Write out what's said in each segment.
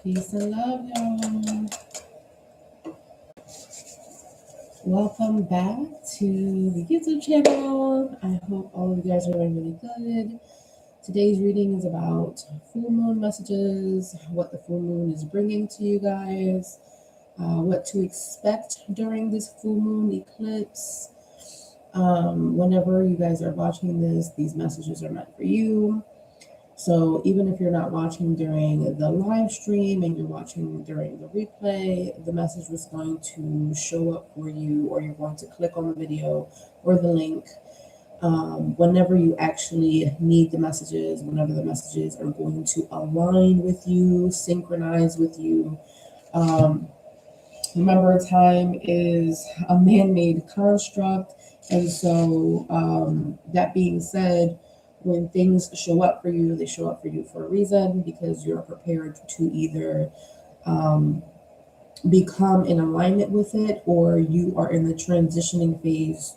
Peace and love, y'all. Welcome back to the YouTube channel. I hope all of you guys are doing really good. Today's reading is about full moon messages, what the full moon is bringing to you guys, what to expect during this full moon eclipse. Whenever you guys are watching this, these messages are meant for you. So even if you're not watching during the live stream and you're watching during the replay, the message was going to show up for you, or you're going to click on the video or the link whenever you actually need the messages, whenever the messages are going to align with you, synchronize with you. Remember, time is a man-made construct. And so that being said, when things show up for you, they show up for you for a reason, because you're prepared to either become in alignment with it, or you are in the transitioning phase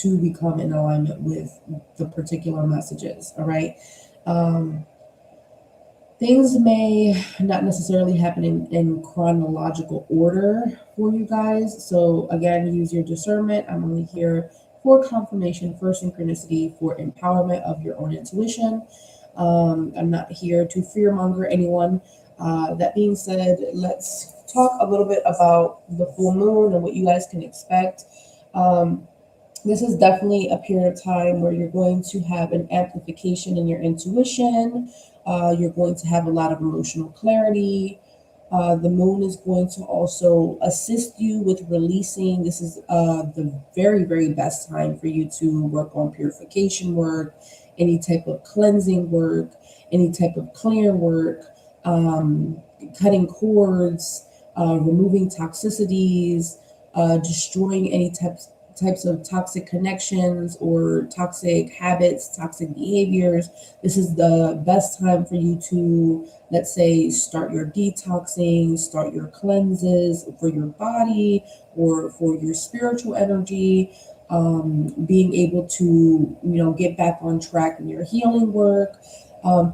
to become in alignment with the particular messages. All right. Things may not necessarily happen in chronological order for you guys. So again, use your discernment. I'm only here for confirmation, for synchronicity, for empowerment of your own intuition. I'm not here to fearmonger anyone. That being said, let's talk a little bit about the full moon and what you guys can expect. This is definitely a period of time where you're going to have an amplification in your intuition. You're going to have a lot of emotional clarity. The moon is going to also assist you with releasing. This is the very, very best time for you to work on purification work, any type of cleansing work, any type of clear work, cutting cords, removing toxicities, destroying any types of toxic connections or toxic habits, toxic behaviors. This is the best time for you to, let's say, start your detoxing, start your cleanses for your body or for your spiritual energy, being able to, get back on track in your healing work,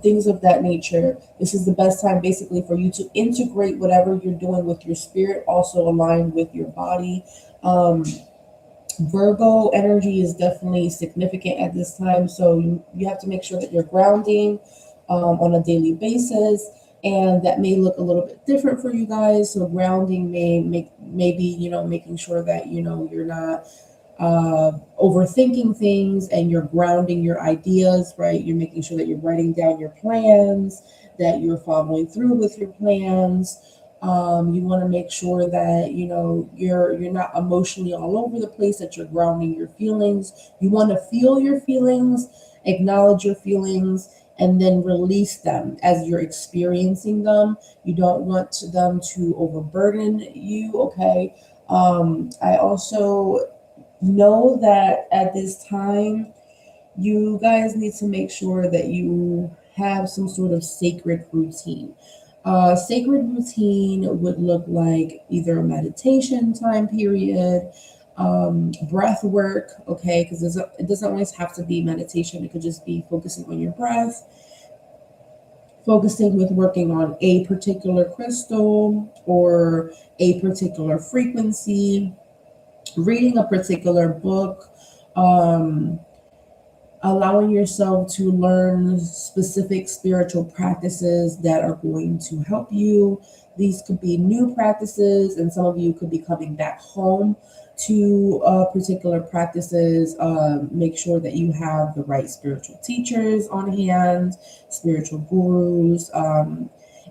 things of that nature. This is the best time basically for you to integrate whatever you're doing with your spirit, also align with your body. Virgo energy is definitely significant at this time, so you have to make sure that you're grounding on a daily basis, and that may look a little bit different for you guys. So grounding may be making sure that you're not overthinking things, and you're grounding your ideas, right? You're making sure that you're writing down your plans, that you're following through with your plans. You want to make sure that you're not emotionally all over the place, that you're grounding your feelings. You want to feel your feelings, acknowledge your feelings, and then release them as you're experiencing them. You don't want them to overburden you. Okay. I also know that at this time you guys need to make sure that you have some sort of sacred routine. Sacred routine would look like either a meditation time period, breath work, okay, because it doesn't always have to be meditation. It could just be focusing on your breath, focusing with working on a particular crystal or a particular frequency, reading a particular book, allowing yourself to learn specific spiritual practices that are going to help you. These could be new practices, and some of you could be coming back home to particular practices. Make sure that you have the right spiritual teachers on hand, spiritual gurus.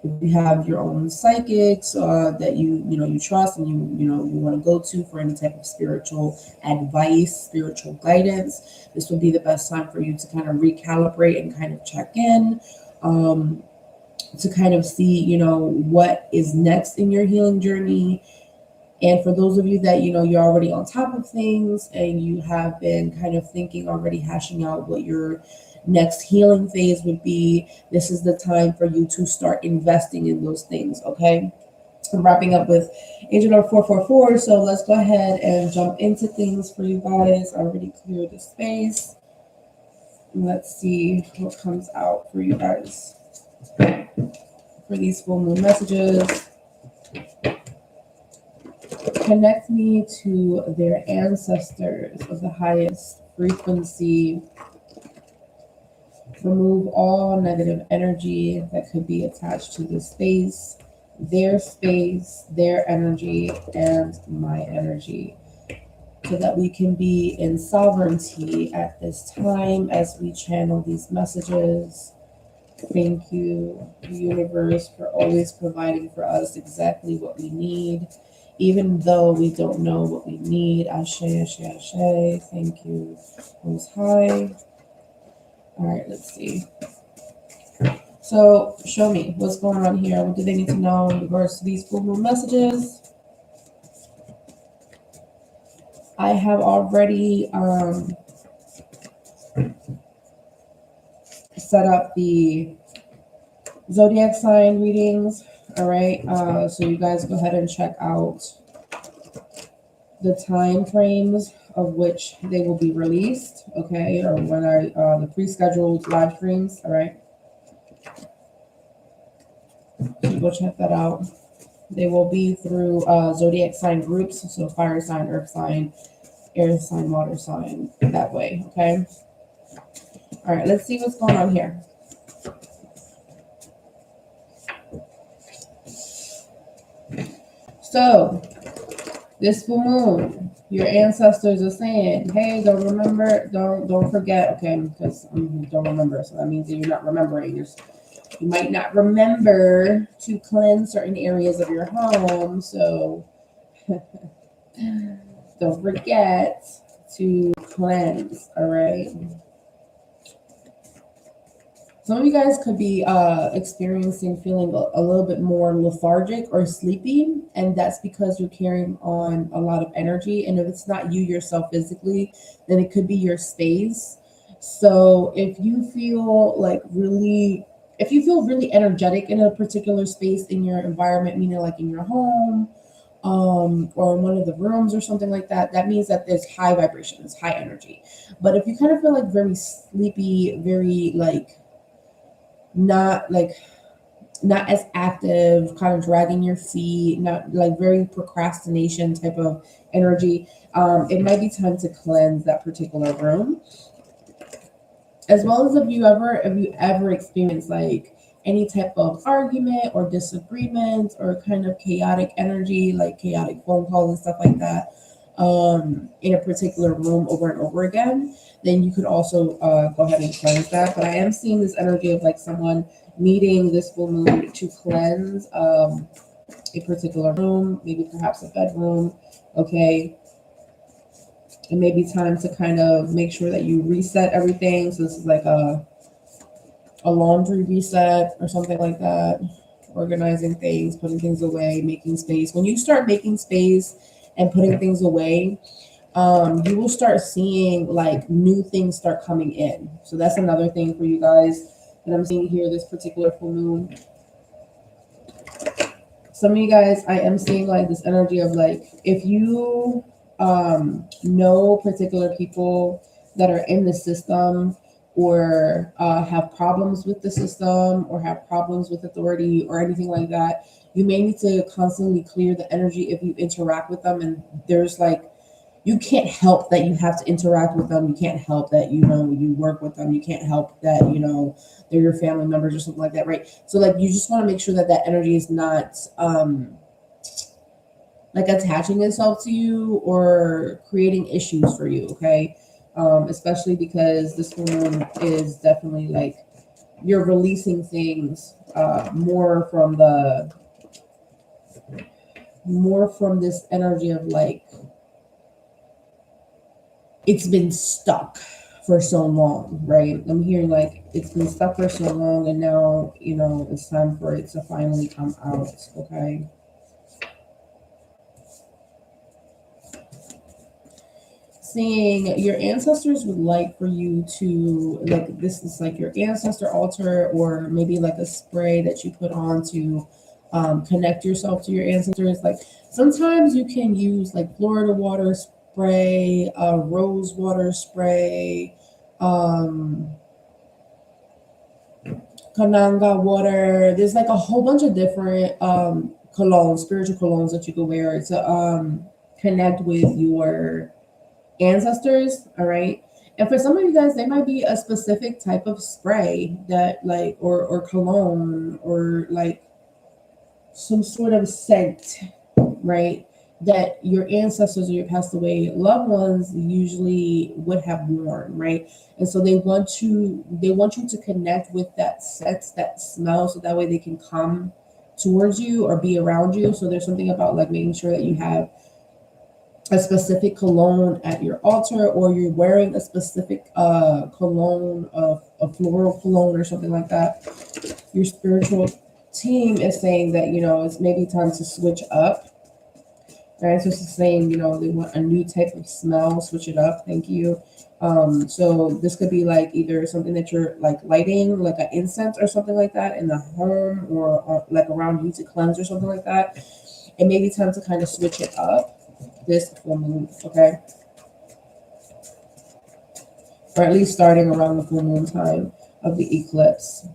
If you have your own psychics that you trust and you want to go to for any type of spiritual advice, spiritual guidance, this would be the best time for you to kind of recalibrate and kind of check in, to kind of see what is next in your healing journey. And for those of you that you're already on top of things and you have been kind of thinking already, hashing out what your next healing phase would be, this is the time for you to start investing in those things. Okay, I'm wrapping up with angel number 444, so let's go ahead and jump into things for you guys. I already cleared the space. Let's see what comes out for you guys. for these full moon messages. Connect me to their ancestors of the highest frequency. Remove all negative energy that could be attached to the space, their energy, and my energy, so that we can be in sovereignty at this time as we channel these messages. Thank you, universe, for always providing for us exactly what we need, even though we don't know what we need. Ashe, ashe, ashe. Thank you, Most High. All right, let's see. So show me what's going on here. What do they need to know in regards to these full moon messages? I have already set up the zodiac sign readings. All right, so you guys go ahead and check out the time frames of which they will be released, okay, or when the pre-scheduled live streams. All right, so go check that out. They will be through zodiac sign groups, so fire sign, earth sign, air sign, water sign, that way, okay? All right, let's see what's going on here. So, this full moon, your ancestors are saying, hey, don't forget, okay, because don't remember, so that means that you're not remembering. You might not remember to cleanse certain areas of your home, so don't forget to cleanse, all right? Some of you guys could be experiencing feeling a little bit more lethargic or sleepy, and that's because you're carrying on a lot of energy. And if it's not you yourself physically, then it could be your space. So if you feel really energetic in a particular space in your environment, meaning like in your home, or in one of the rooms or something like that, that means that there's high vibration, there's high energy. But if you kind of feel like very sleepy, very not as active, kind of dragging your feet, not like very procrastination type of energy, it might be time to cleanse that particular room. As well as if you ever experience like any type of argument or disagreement or kind of chaotic energy, like chaotic phone calls and stuff like that, in a particular room over and over again, then you could also go ahead and cleanse that. But I am seeing this energy of like someone needing this full moon to cleanse a particular room, maybe perhaps a bedroom, okay? It may be time to kind of make sure that you reset everything. So this is like a laundry reset or something like that. Organizing things, putting things away, making space. When you start making space and putting things away, you will start seeing like new things start coming in. So that's another thing for you guys that I'm seeing here this particular full moon. Some of you guys, I am seeing like this energy of like, if you know particular people that are in the system or have problems with the system or have problems with authority or anything like that, you may need to constantly clear the energy if you interact with them. And there's like, you can't help that you have to interact with them. You can't help that, you work with them. You can't help that, they're your family members or something like that, right? So like, you just want to make sure that that energy is not like attaching itself to you or creating issues for you, okay? Especially because this one is definitely like you're releasing things more from this energy of like it's been stuck for so long, right? I'm hearing like it's been stuck for so long and now, it's time for it to finally come out, okay? Seeing your ancestors would like for you to, like, this is like your ancestor altar or maybe like a spray that you put on to connect yourself to your ancestors. Like sometimes you can use like Florida water spray, rose water spray, Kananga water. There's like a whole bunch of different colognes, spiritual colognes that you can wear to connect with your ancestors. All right. And for some of you guys, there might be a specific type of spray that like or cologne or like some sort of scent, right? That your ancestors or your passed away loved ones usually would have worn, right? And so they want you to connect with that scent, that smell, so that way they can come towards you or be around you. So there's something about like making sure that you have a specific cologne at your altar, or you're wearing a specific cologne, a floral cologne or something like that. Your spiritual team is saying that it's maybe time to switch up. Right, so it's saying they want a new type of smell, switch it up. Thank you. So this could be like either something that you're like lighting, like an incense or something like that in the home, or like around you to cleanse or something like that. It may be time to kind of switch it up this full moon, okay? Or at least starting around the full moon time of the eclipse.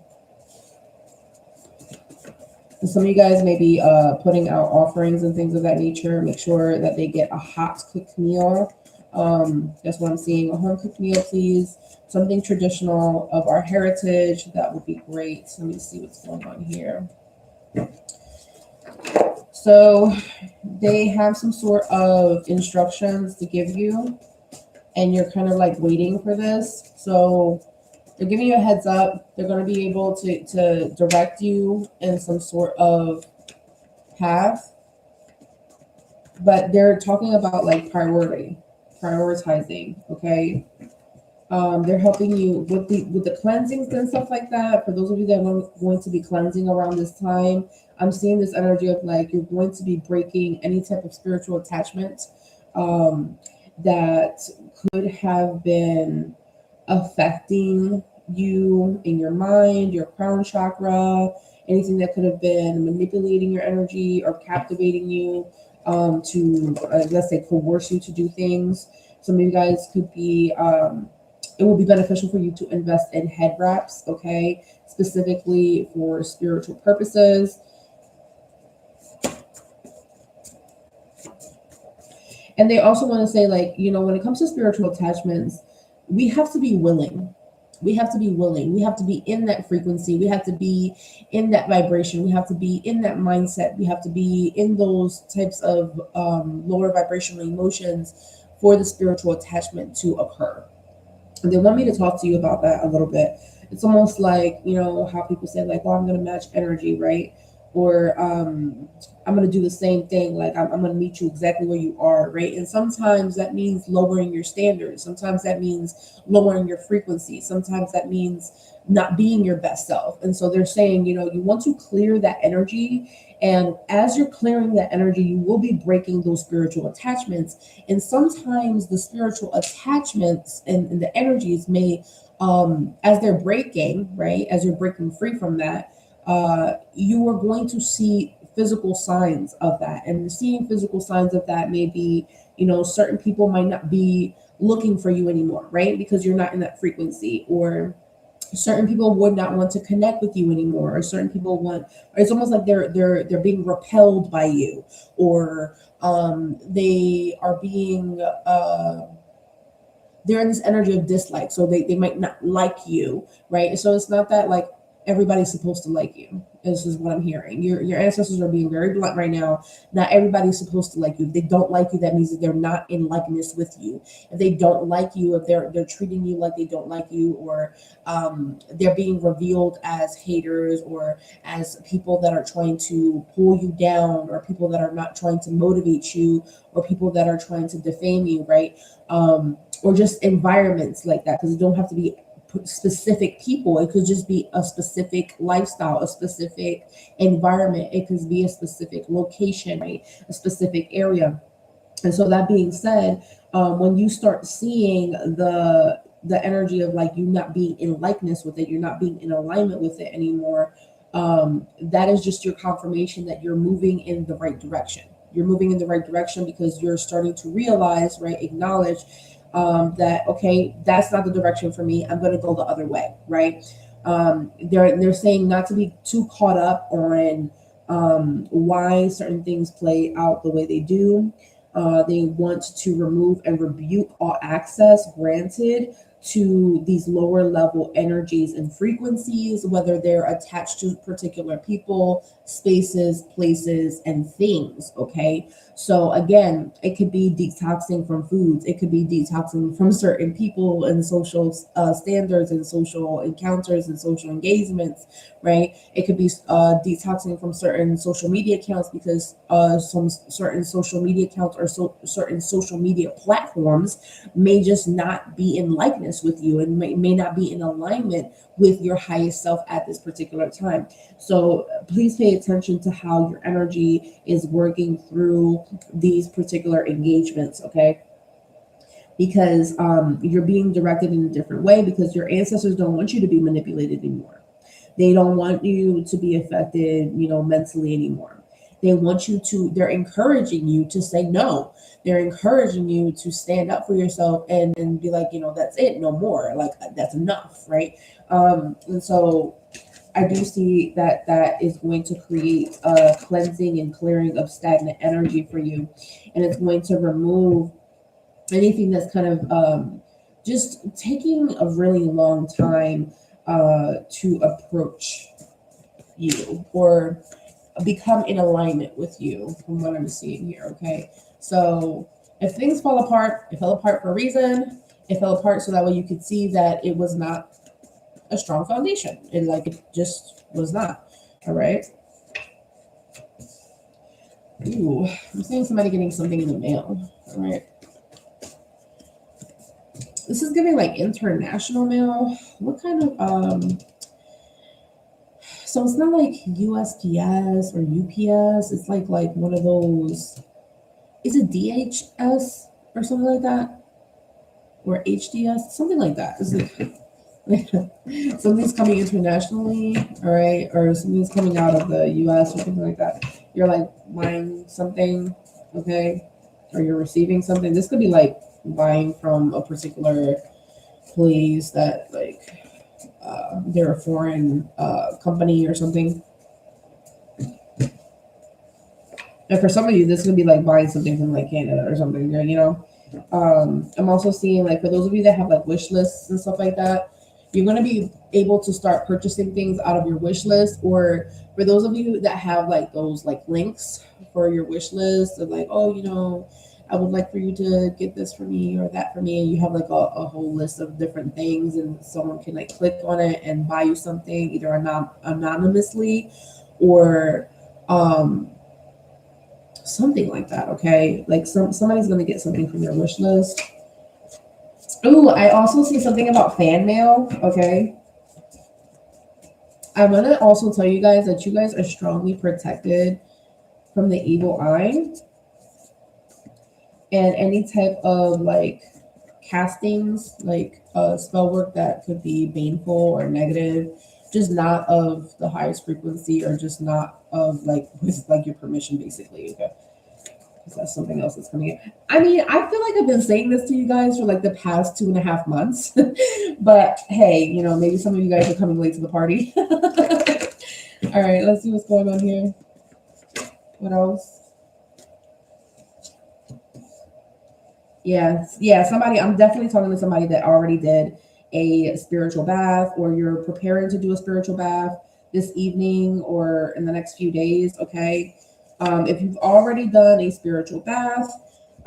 And some of you guys may be putting out offerings and things of that nature. Make sure that they get a hot cooked meal. That's what I'm seeing. A home cooked meal, please. Something traditional of our heritage. That would be great. Let me see what's going on here. So they have some sort of instructions to give you, and you're kind of like waiting for this. So they're giving you a heads up. They're going to be able to direct you in some sort of path, but they're talking about like prioritizing. Okay. They're helping you with the cleansings and stuff like that. For those of you that are going to be cleansing around this time, I'm seeing this energy of like you're going to be breaking any type of spiritual attachment that could have been affecting you in your mind, your crown chakra, anything that could have been manipulating your energy or captivating you to let's say coerce you to do things. Some of you guys could be it will be beneficial for you to invest in head wraps, okay, specifically for spiritual purposes. And they also want to say, like, when it comes to spiritual attachments, we have to be willing. We have to be willing. We have to be in that frequency. We have to be in that vibration. We have to be in that mindset. We have to be in those types of lower vibrational emotions for the spiritual attachment to occur. And they want me to talk to you about that a little bit. It's almost like, how people say, like, oh, I'm going to match energy, right? Or I'm going to do the same thing. Like, I'm going to meet you exactly where you are, right? And sometimes that means lowering your standards. Sometimes that means lowering your frequency. Sometimes that means not being your best self. And so they're saying, you want to clear that energy. And as you're clearing that energy, you will be breaking those spiritual attachments. And sometimes the spiritual attachments and the energies may, as they're breaking, right, as you're breaking free from that, you are going to see physical signs of that. And seeing physical signs of that may be, certain people might not be looking for you anymore, right? Because you're not in that frequency, or certain people would not want to connect with you anymore, or certain people want, or it's almost like they're being repelled by you, or they are being they're in this energy of dislike, so they might not like you, right? So it's not that like everybody's supposed to like you. This is what I'm hearing. Your ancestors are being very blunt right now. Not everybody's supposed to like you. If they don't like you, that means that they're not in likeness with you. If they don't like you, if they're treating you like they don't like you, or they're being revealed as haters, or as people that are trying to pull you down, or people that are not trying to motivate you, or people that are trying to defame you, right? Or just environments like that, because it don't have to be specific people. It could just be a specific lifestyle, a specific environment. It could be a specific location, right? A specific area. And so that being said, when you start seeing the energy of like you not being in likeness with it, you're not being in alignment with it anymore, that is just your confirmation that you're moving in the right direction. You're moving in the right direction because you're starting to realize, right, acknowledge that, okay, that's not the direction for me. I'm going to go the other way, right? They're saying not to be too caught up on why certain things play out the way they do. They want to remove and rebuke all access granted to these lower level energies and frequencies, whether they're attached to particular people, spaces, places, and things. Okay. So again, it could be detoxing from foods. It could be detoxing from certain people and social standards and social encounters and social engagements, right? It could be detoxing from certain social media accounts because some certain social media accounts or certain social media platforms may just not be in likeness with you and may not be in alignment with your highest self at this particular time. So please pay attention to how your energy is working through these particular engagements, okay? Because you're being directed in a different way because your ancestors don't want you to be manipulated anymore. They don't want you to be affected, mentally anymore. They want you to, they're encouraging you to say no. They're encouraging you to stand up for yourself and be like, that's it, no more. Like, that's enough, right? And so I do see that that is going to create a cleansing and clearing of stagnant energy for you. And it's going to remove anything that's kind of just taking a really long time to approach you or become in alignment with you from what I'm seeing here. Okay. So if things fall apart, it fell apart for a reason. It fell apart so that way you could see that it was not a strong foundation. It just was not. All right. Ooh, I'm seeing somebody getting something in the mail. All right. This is giving like international mail. What kind of so it's not like USPS or UPS. It's like one of those. Is it DHS or something like that? Or HDS? Something like that. It's like something's coming internationally, all right, or something's coming out of the US or something like that. You're like buying something, okay, or you're receiving something. This could be like buying from a particular place that they're a foreign company or something. And for some of you, this could be like buying something from like Canada or something, I'm also seeing like for those of you that have like wish lists and stuff like that, you're going to be able to start purchasing things out of your wish list. Or for those of you that have like those like links for your wish list of like, oh, I would like for you to get this for me or that for me, and you have like a whole list of different things, and someone can like click on it and buy you something either anonymously or something like that. Okay, like somebody's gonna get something from your wish list. Oh, I also see something about fan mail. Okay, I want to also tell you guys that you guys are strongly protected from the evil eye and any type of like castings, like spell work that could be baneful or negative, just not of the highest frequency or just not of like with like your permission, basically. Okay, because that's something else that's coming in. I mean, I feel like I've been saying this to you guys for like the past 2.5 months, but hey, maybe some of you guys are coming late to the party. All right, let's see what's going on here. What else? Yeah, somebody, I'm definitely talking to somebody that already did a spiritual bath, or you're preparing to do a spiritual bath this evening or in the next few days, okay? If you've already done a spiritual bath,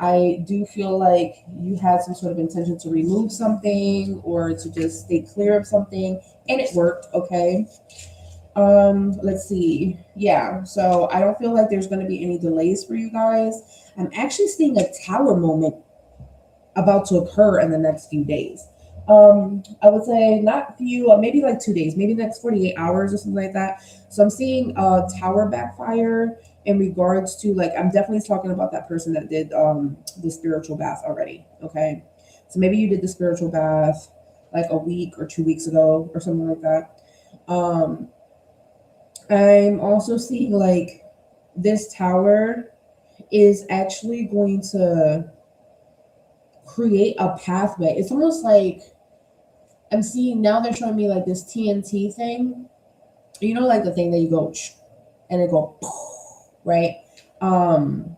I do feel like you had some sort of intention to remove something or to just stay clear of something, and it worked, okay? Let's see. Yeah, so I don't feel like there's going to be any delays for you guys. I'm actually seeing a tower moment about to occur in the next few days. I would say not few, maybe like 2 days, maybe next 48 hours or something like that. So I'm seeing tower backfire in regards to like, I'm definitely talking about that person that did the spiritual bath already. Okay. So maybe you did the spiritual bath like a week or 2 weeks ago or something like that. I'm also seeing like this tower is actually going to create a pathway. It's almost like I'm seeing now they're showing me like this TNT thing. You know, like the thing that you go and it go right. Um,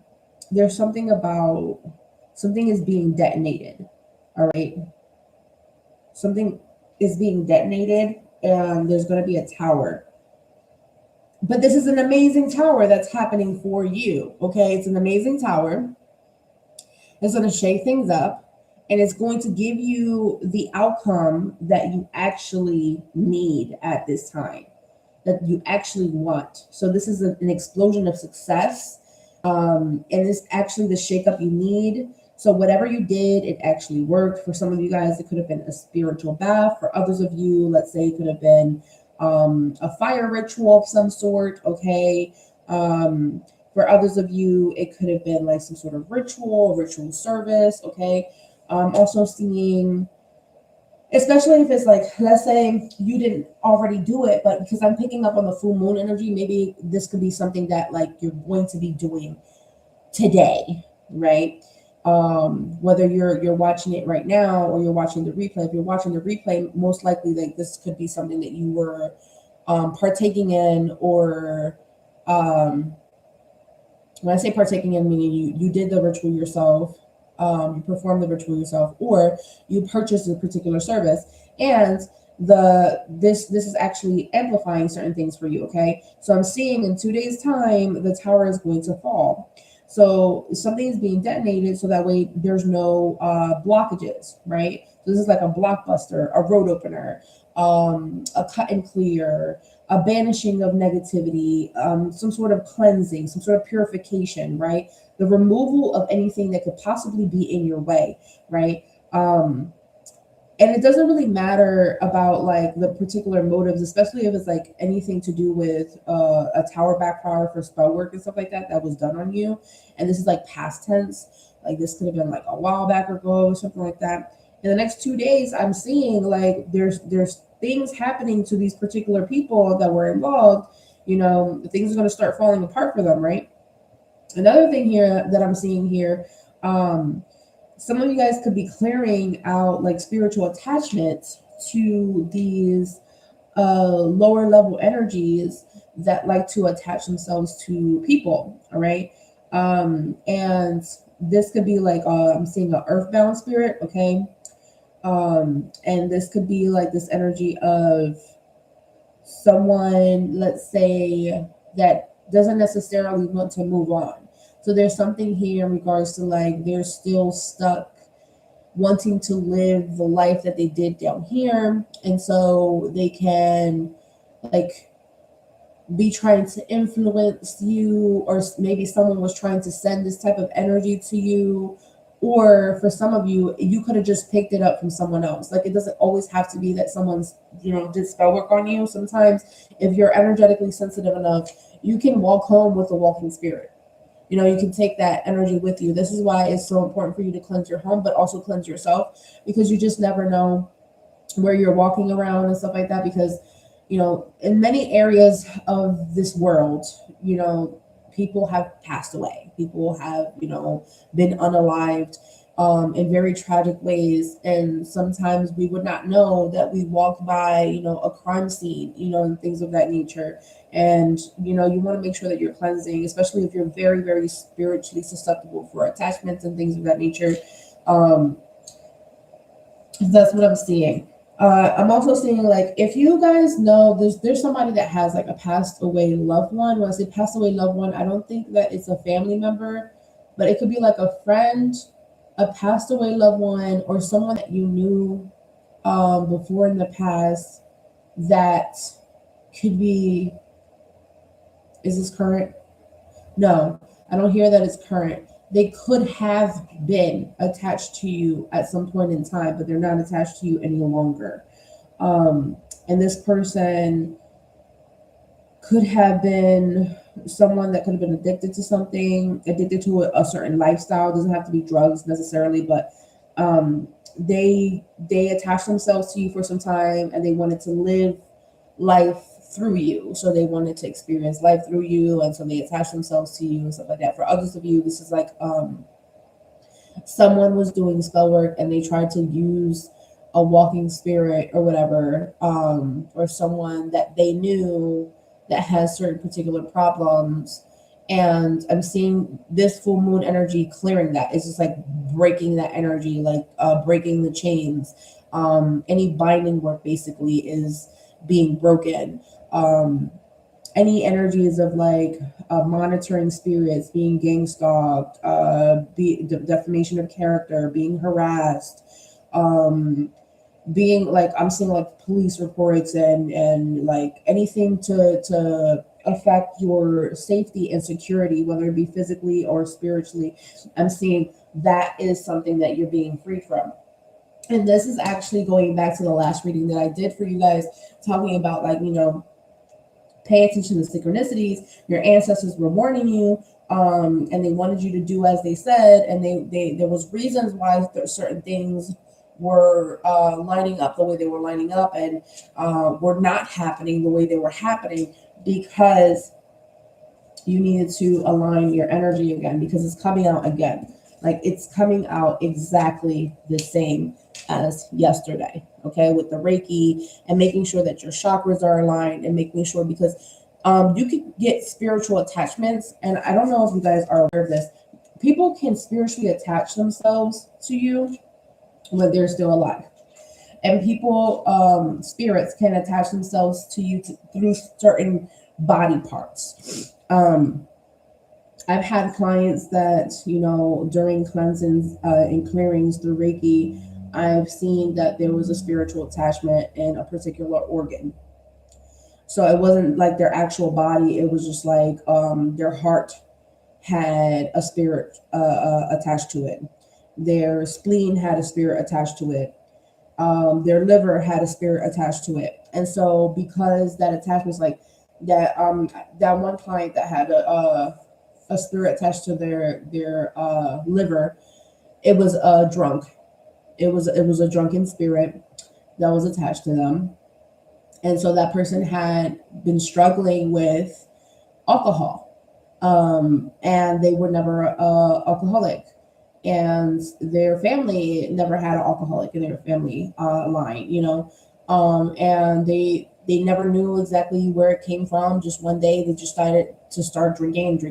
there's something about something is being detonated. All right, something is being detonated, and there's going to be a tower. But this is an amazing tower that's happening for you. Okay, it's an amazing tower. It's going to shake things up, and it's going to give you the outcome that you actually need at this time, that you actually want. So this is an explosion of success, and it's actually the shakeup you need. So whatever you did, it actually worked. For some of you guys, it could have been a spiritual bath. For others of you, let's say it could have been a fire ritual of some sort. Okay. For others of you, it could have been like some sort of ritual service. Okay. Also seeing, especially if it's like, let's say you didn't already do it, but because I'm picking up on the full moon energy, maybe this could be something that like you're going to be doing today, right? Whether you're watching it right now or you're watching the replay. If you're watching the replay, most likely like this could be something that you were partaking in, or when I say partaking in, meaning you did the ritual yourself, you performed the ritual yourself, or you purchased a particular service, and this is actually amplifying certain things for you. Okay, so I'm seeing in 2 days time the tower is going to fall. So something is being detonated, so that way there's no blockages, right? So this is like a blockbuster, a road opener, a cut and clear, a banishing of negativity, some sort of cleansing, some sort of purification, right? The removal of anything that could possibly be in your way, right? And it doesn't really matter about like the particular motives, especially if it's like anything to do with a tower backfire for spell work and stuff like that that was done on you. And this is like past tense, like this could have been like a while back ago or something like that. In the next 2 days, I'm seeing like there's things happening to these particular people that were involved. You know, things are going to start falling apart for them, right? Another thing here that I'm seeing here, some of you guys could be clearing out like spiritual attachments to these lower level energies that like to attach themselves to people. All right. And this could be like I'm seeing an earthbound spirit. Okay. And this could be like this energy of someone, let's say, that doesn't necessarily want to move on. So there's something here in regards to like they're still stuck wanting to live the life that they did down here, and so they can like be trying to influence you, or maybe someone was trying to send this type of energy to you, or for some of you, you could have just picked it up from someone else. Like it doesn't always have to be that someone's, did spell work on you. Sometimes if you're energetically sensitive enough, you can walk home with a walking spirit. You can take that energy with you. This is why it's so important for you to cleanse your home, but also cleanse yourself, because you just never know where you're walking around and stuff like that. Because, in many areas of this world, people have passed away. People have, been unalived in very tragic ways. And sometimes we would not know that we walked by, a crime scene, and things of that nature. And, you want to make sure that you're cleansing, especially if you're very, very spiritually susceptible for attachments and things of that nature. That's what I'm seeing. I'm also seeing like if you guys know there's somebody that has like a passed away loved one. When I say passed away loved one, I don't think that it's a family member, but it could be like a friend, a passed away loved one, or someone that you knew before in the past that could be. Is this current? No, I don't hear that it's current. They could have been attached to you at some point in time, but they're not attached to you any longer. And this person could have been someone that could have been addicted to something, addicted to a certain lifestyle. It doesn't have to be drugs necessarily, but they attached themselves to you for some time, and they wanted to live life through you. So they wanted to experience life through you, and so they attach themselves to you and stuff like that. For others of you, this is like someone was doing spell work and they tried to use a walking spirit or whatever, or someone that they knew that has certain particular problems. And I'm seeing this full moon energy clearing that. It's just like breaking that energy, like breaking the chains. Any binding work basically is being broken. Any energies of like monitoring spirits, being gang stalked, defamation of character, being harassed, being like, I'm seeing like police reports and like anything to affect your safety and security, whether it be physically or spiritually. I'm seeing that is something that you're being freed from. And this is actually going back to the last reading that I did for you guys, talking about like, pay attention to synchronicities. Your ancestors were warning you, and they wanted you to do as they said, and they there was reasons why certain things were lining up the way they were lining up, and were not happening the way they were happening, because you needed to align your energy again, because it's coming out again. Like, it's coming out exactly the same as yesterday, okay, with the Reiki, and making sure that your chakras are aligned, and making sure, because you could get spiritual attachments. And I don't know if you guys are aware of this. People can spiritually attach themselves to you when they're still alive. And people, spirits can attach themselves to you through certain body parts. I've had clients that, during cleansings and clearings through Reiki, I've seen that there was a spiritual attachment in a particular organ. So it wasn't like their actual body. It was just like their heart had a spirit attached to it. Their spleen had a spirit attached to it. Their liver had a spirit attached to it. And so because that attachment was like that, that one client that had a spirit attached to their liver, it was a drunk. It was a drunken spirit that was attached to them. And so that person had been struggling with alcohol, and they were never alcoholic, and their family never had an alcoholic in their family line, and they never knew exactly where it came from. Just one day they just started to start drinking, and they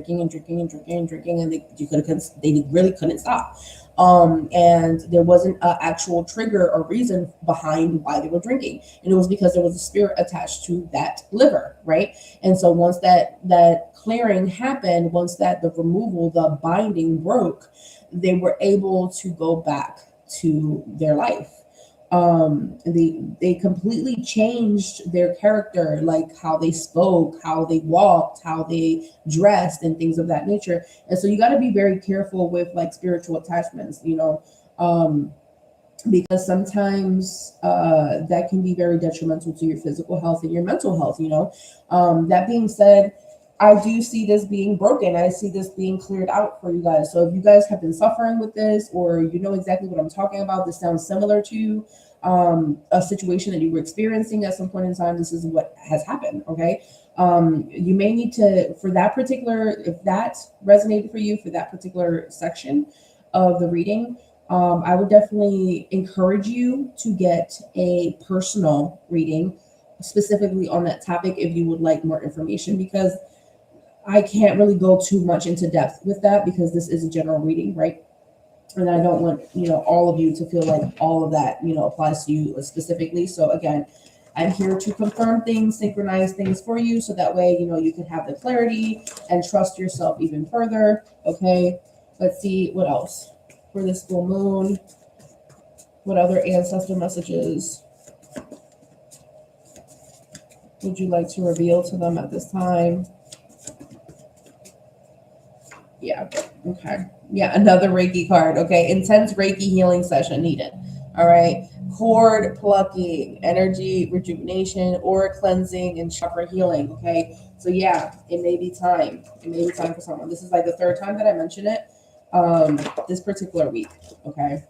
really couldn't stop. And there wasn't an actual trigger or reason behind why they were drinking. And it was because there was a spirit attached to that liver, right? And so once that clearing happened, once that the removal, the binding broke, they were able to go back to their life. They completely changed their character, like how they spoke, how they walked, how they dressed, and things of that nature. And so you got to be very careful with like spiritual attachments, because sometimes that can be very detrimental to your physical health and your mental health. That being said, I do see this being broken. I see this being cleared out for you guys. So if you guys have been suffering with this, or you know exactly what I'm talking about, this sounds similar to a situation that you were experiencing at some point in time, this is what has happened, okay? You may need to, for that particular, if that resonated for you, for that particular section of the reading, I would definitely encourage you to get a personal reading specifically on that topic if you would like more information, because I can't really go too much into depth with that, because this is a general reading, right? And I don't want, all of you to feel like all of that, applies to you specifically. So again, I'm here to confirm things, synchronize things for you, so that way, you can have the clarity and trust yourself even further. Okay, let's see what else for this full moon. What other ancestor messages would you like to reveal to them at this time? Yeah, okay. Yeah, another Reiki card. Okay, intense Reiki healing session needed. All right, cord plucking, energy rejuvenation, aura cleansing, and chakra healing. Okay, so yeah, it may be time. It may be time for someone. This is like the third time that I mention it this particular week. Okay,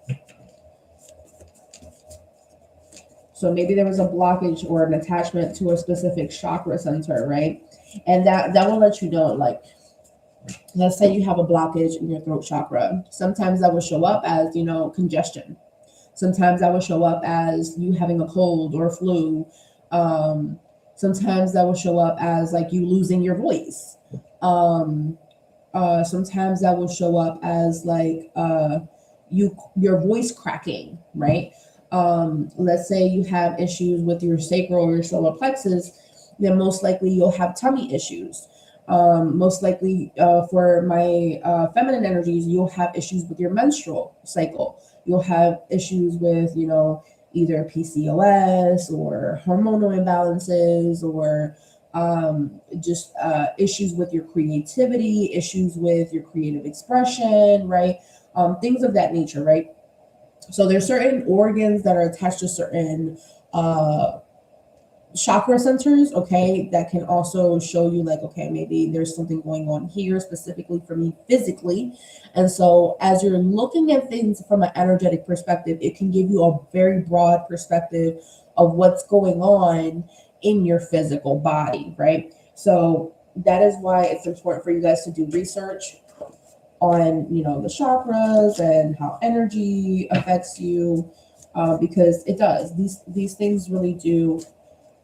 so maybe there was a blockage or an attachment to a specific chakra center, right? And that will let you know, like, let's say you have a blockage in your throat chakra. Sometimes that will show up as, congestion. Sometimes that will show up as you having a cold or flu. Um, Sometimes that will show up as like you losing your voice. Um, Sometimes that will show up as like your voice cracking, right? Let's say you have issues with your sacral or your solar plexus, then most likely you'll have tummy issues. Most likely for my feminine energies, you'll have issues with your menstrual cycle. You'll have issues with, either PCOS or hormonal imbalances or just issues with your creativity, issues with your creative expression, right? Things of that nature, right? So there's certain organs that are attached to certain uh, chakra centers, okay, that can also show you like, okay, maybe there's something going on here specifically for me physically. And so as you're looking at things from an energetic perspective, it can give you a very broad perspective of what's going on in your physical body, right? So that is why it's important for you guys to do research on, the chakras and how energy affects you, because it does. These things really do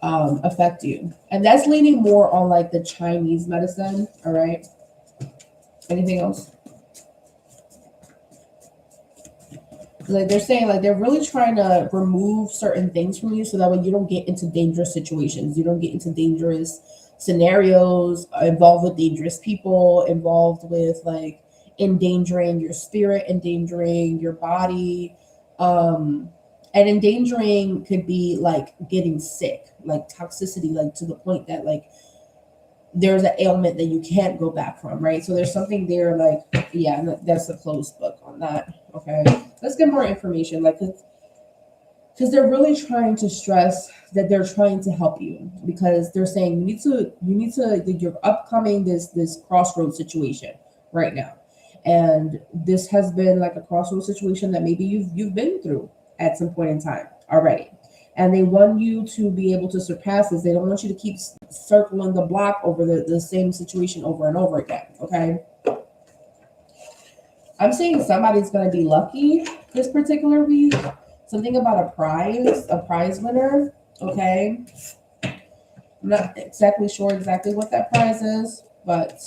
affect you. And that's leaning more on like the Chinese medicine. All right. Anything else? Like they're saying, like they're really trying to remove certain things from you so that way you don't get into dangerous situations. You don't get into dangerous scenarios, involved with dangerous people, involved with like endangering your spirit, endangering your body. And endangering could be like getting sick, like toxicity, like to the point that like there's an ailment that you can't go back from, right? So there's something there, like, yeah, that's a closed book on that. Okay, let's get more information, like, because they're really trying to stress that they're trying to help you, because they're saying you need to you're upcoming this crossroads situation right now, and this has been like a crossroads situation that maybe you've been through at some point in time already. And they want you to be able to surpass this. They don't want you to keep circling the block over the same situation over and over again. Okay. I'm saying somebody's going to be lucky this particular week. Something about a prize winner. Okay. I'm not exactly sure exactly what that prize is, but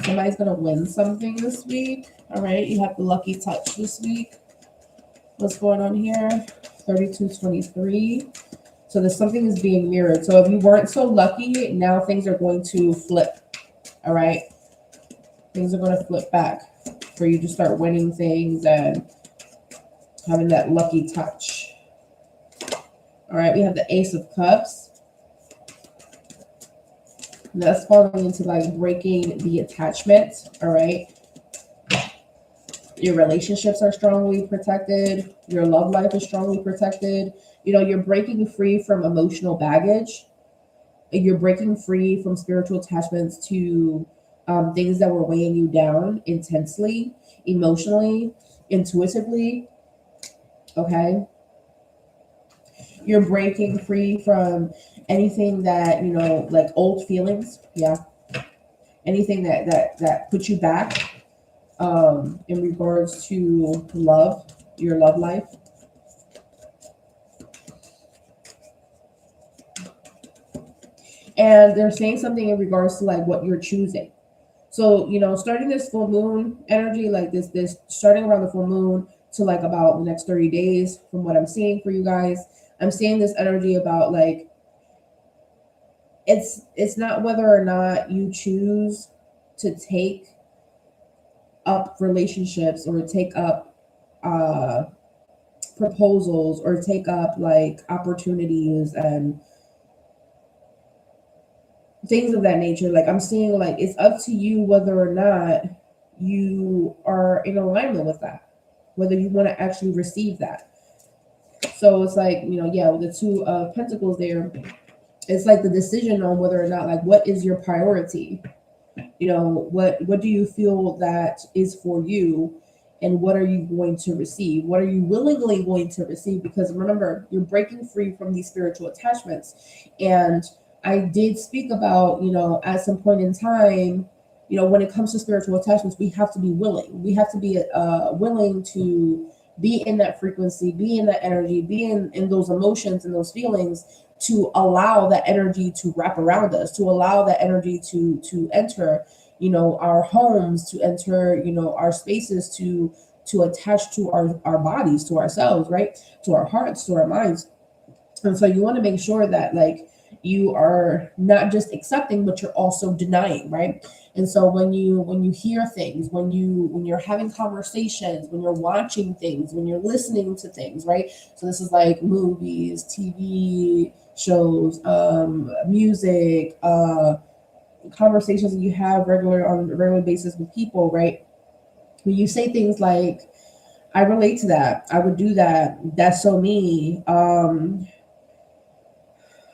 somebody's going to win something this week. All right. You have the lucky touch this week. What's going on here? 3223. So there's something is being mirrored. So if you weren't so lucky, now things are going to flip. All right. Things are going to flip back for you to start winning things and having that lucky touch. All right. We have the Ace of Cups. And that's falling into like breaking the attachment. All right. Your relationships are strongly protected. Your love life is strongly protected. You're breaking free from emotional baggage. You're breaking free from spiritual attachments to things that were weighing you down intensely, emotionally, intuitively. Okay. You're breaking free from anything that, like old feelings. Yeah. Anything that puts you back. In regards to love, your love life. And they're saying something in regards to like what you're choosing. So, starting this full moon energy, like this starting around the full moon to like about the next 30 days, from what I'm seeing for you guys, I'm seeing this energy about like, it's not whether or not you choose to take up relationships or take up proposals or take up like opportunities and things of that nature. Like I'm seeing like it's up to you whether or not you are in alignment with that, whether you want to actually receive that. So it's like, yeah, with the Two of Pentacles there, it's like the decision on whether or not, like, what is your priority? What do you feel that is for you, and what are you going to receive? What are you willingly going to receive? Because remember, you're breaking free from these spiritual attachments. And I did speak about, at some point in time, when it comes to spiritual attachments, we have to be willing. We have to be willing to be in that frequency, be in that energy, be in those emotions and those feelings, to allow that energy to wrap around us, to allow that energy to enter, our homes, to enter, our spaces, to attach to our bodies, to ourselves, right? To our hearts, to our minds. And so you want to make sure that, like, you are not just accepting, but you're also denying, right? And so when you hear things, when you're having conversations, when you're watching things, when you're listening to things, right? So this is like movies, TV shows, music, conversations that you have on a regular basis with people, right? When you say things like, I relate to that, I would do that, that's so me,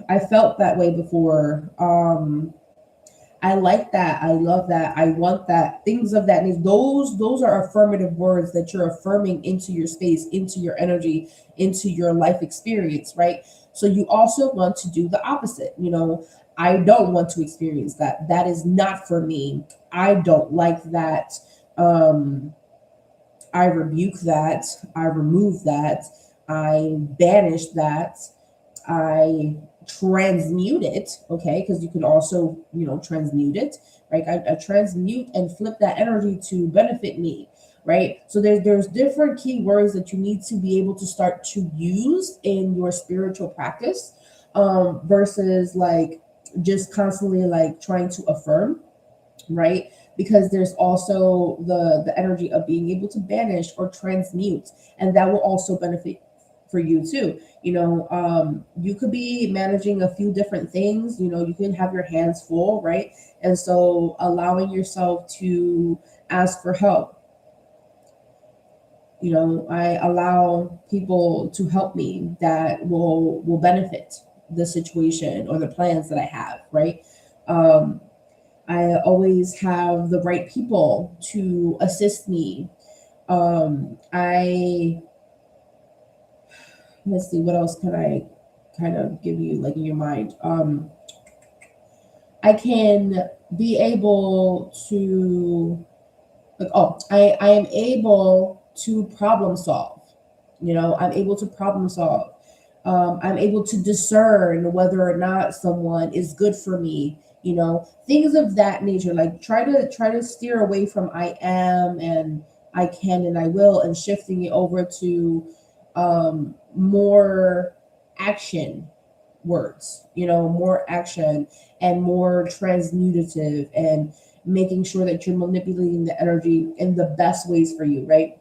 I felt that way before. I like that. I love that. I want that. Things of that nature. Those are affirmative words that you're affirming into your space, into your energy, into your life experience, right? So you also want to do the opposite. I don't want to experience that. That is not for me. I don't like that. Um, I rebuke that. I remove that. I banish that. I transmute it, okay, because you can also, transmute it, right? I transmute and flip that energy to benefit me, right? So there's different keywords that you need to be able to start to use in your spiritual practice, versus like just constantly like trying to affirm, right? Because there's also the energy of being able to banish or transmute, and that will also benefit for you too. You could be managing a few different things. You can have your hands full, right? And so allowing yourself to ask for help. I allow people to help me that will benefit the situation or the plans that I have, right? um, I always have the right people to assist me. I Let's see, what else can I kind of give you, like, in your mind. I can be able to, like, oh, I am able to problem solve. I'm able to problem solve. I'm able to discern whether or not someone is good for me. Things of that nature. Like, try to steer away from I am and I can and I will, and shifting it over to more action words. More action and more transmutative, and making sure that you're manipulating the energy in the best ways for you, right?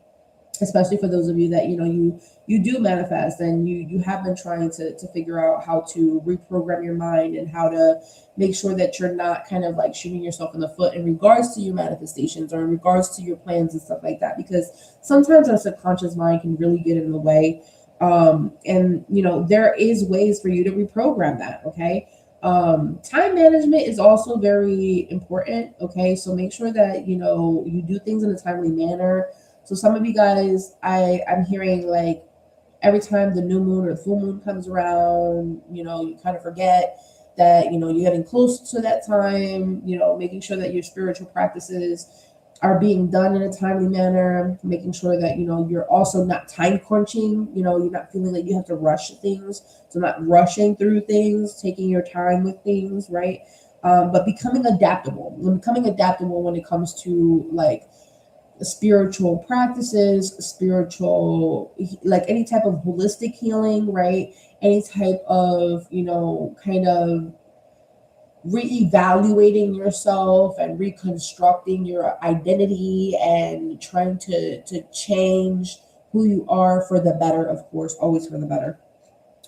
Especially for those of you that you do manifest, and you have been trying to figure out how to reprogram your mind, and how to make sure that you're not kind of like shooting yourself in the foot in regards to your manifestations, or in regards to your plans and stuff like that, because sometimes our subconscious mind can really get in the way. And there is ways for you to reprogram that, okay? Time management is also very important, okay? So make sure that you do things in a timely manner. So some of you guys, I'm hearing, like, every time the new moon or the full moon comes around, you kind of forget that, you're getting close to that time, making sure that your spiritual practices are being done in a timely manner, making sure that, you're also not time crunching, you're not feeling like you have to rush things. So not rushing through things, taking your time with things, right? But becoming adaptable when it comes to, like, spiritual practices, like any type of holistic healing, right? Any type of, kind of reevaluating yourself and reconstructing your identity, and trying to change who you are for the better, of course, always for the better.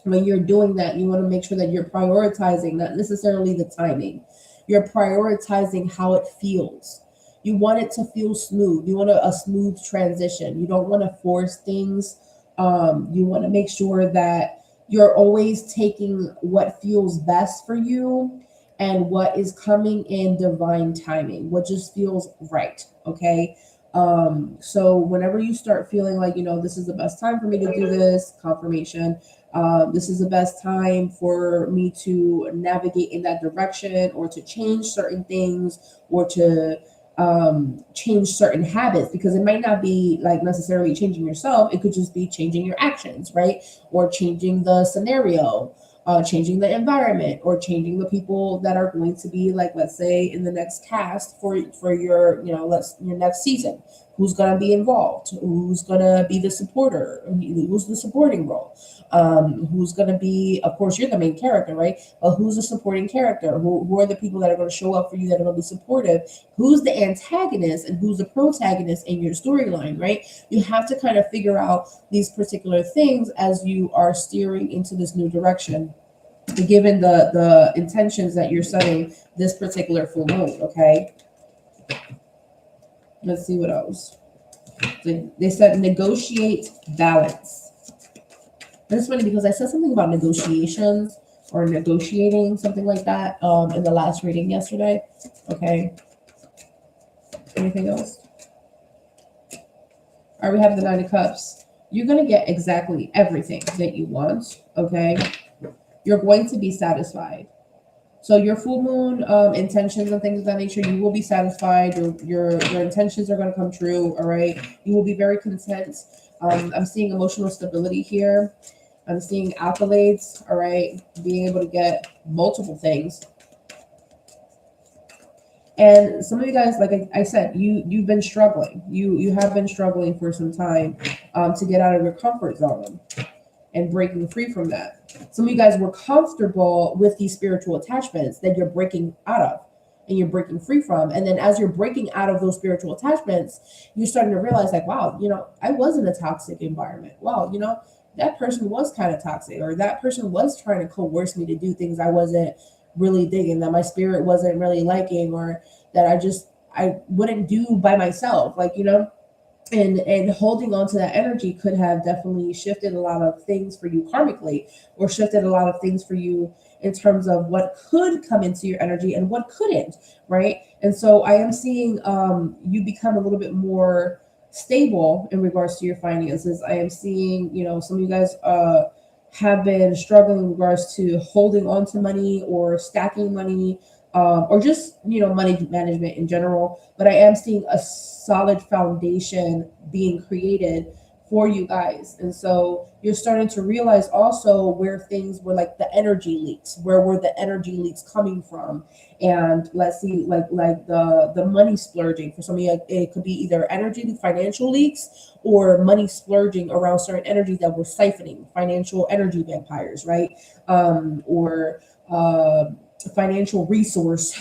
When you're doing that, you want to make sure that you're prioritizing not necessarily the timing. You're prioritizing how it feels. You want it to feel smooth. You want a smooth transition. You don't want to force things. You want to make sure that you're always taking what feels best for you, and what is coming in divine timing, what just feels right, okay? So whenever you start feeling like, this is the best time for me to do this, confirmation, this is the best time for me to navigate in that direction, or to change certain things, or to change certain habits, because it might not be like necessarily changing yourself. It could just be changing your actions, right? Or changing the scenario, changing the environment, or changing the people that are going to be, like, let's say in the next cast for your, your next season. Who's going to be involved? Who's going to be the supporter? Who's the supporting role? Who's going to be, of course, you're the main character, right? But who's the supporting character? Who are the people that are going to show up for you, that are going to be supportive? Who's the antagonist and who's the protagonist in your storyline, right? You have to kind of figure out these particular things as you are steering into this new direction, given the intentions that you're setting this particular full moon, okay? Let's see what else. They said negotiate balance. And it's funny because I said something about negotiations or negotiating, something like that, in the last reading yesterday. Okay. Anything else? All right, we have the Nine of Cups. You're going to get exactly everything that you want, okay? You're going to be satisfied. So your full moon intentions and things of that nature, you will be satisfied. Your intentions are going to come true, all right? You will be very content. I'm seeing emotional stability here. I'm seeing accolades, all right? Being able to get multiple things. And some of you guys, like I said, you've been struggling. You have been struggling for some time to get out of your comfort zone and breaking free from that. Some of you guys were comfortable with these spiritual attachments that you're breaking out of and you're breaking free from. And then as you're breaking out of those spiritual attachments, you're starting to realize, like, wow, I was in a toxic environment. Wow, that person was kind of toxic, or that person was trying to coerce me to do things I wasn't really digging, that my spirit wasn't really liking, or that I wouldn't do by myself, and holding on to that energy could have definitely shifted a lot of things for you karmically, or shifted a lot of things for you in terms of what could come into your energy and what couldn't, right? And so I am seeing you become a little bit more stable in regards to your finances. I am seeing, some of you guys have been struggling in regards to holding on to money or stacking money, or just, money management in general. But I am seeing a solid foundation being created for you guys. And so you're starting to realize also where things were, like the energy leaks, where were the energy leaks coming from? And let's see, like the money splurging. For some of you, it could be either energy, financial leaks, or money splurging around certain energies that were siphoning, financial energy vampires, right? Or financial resource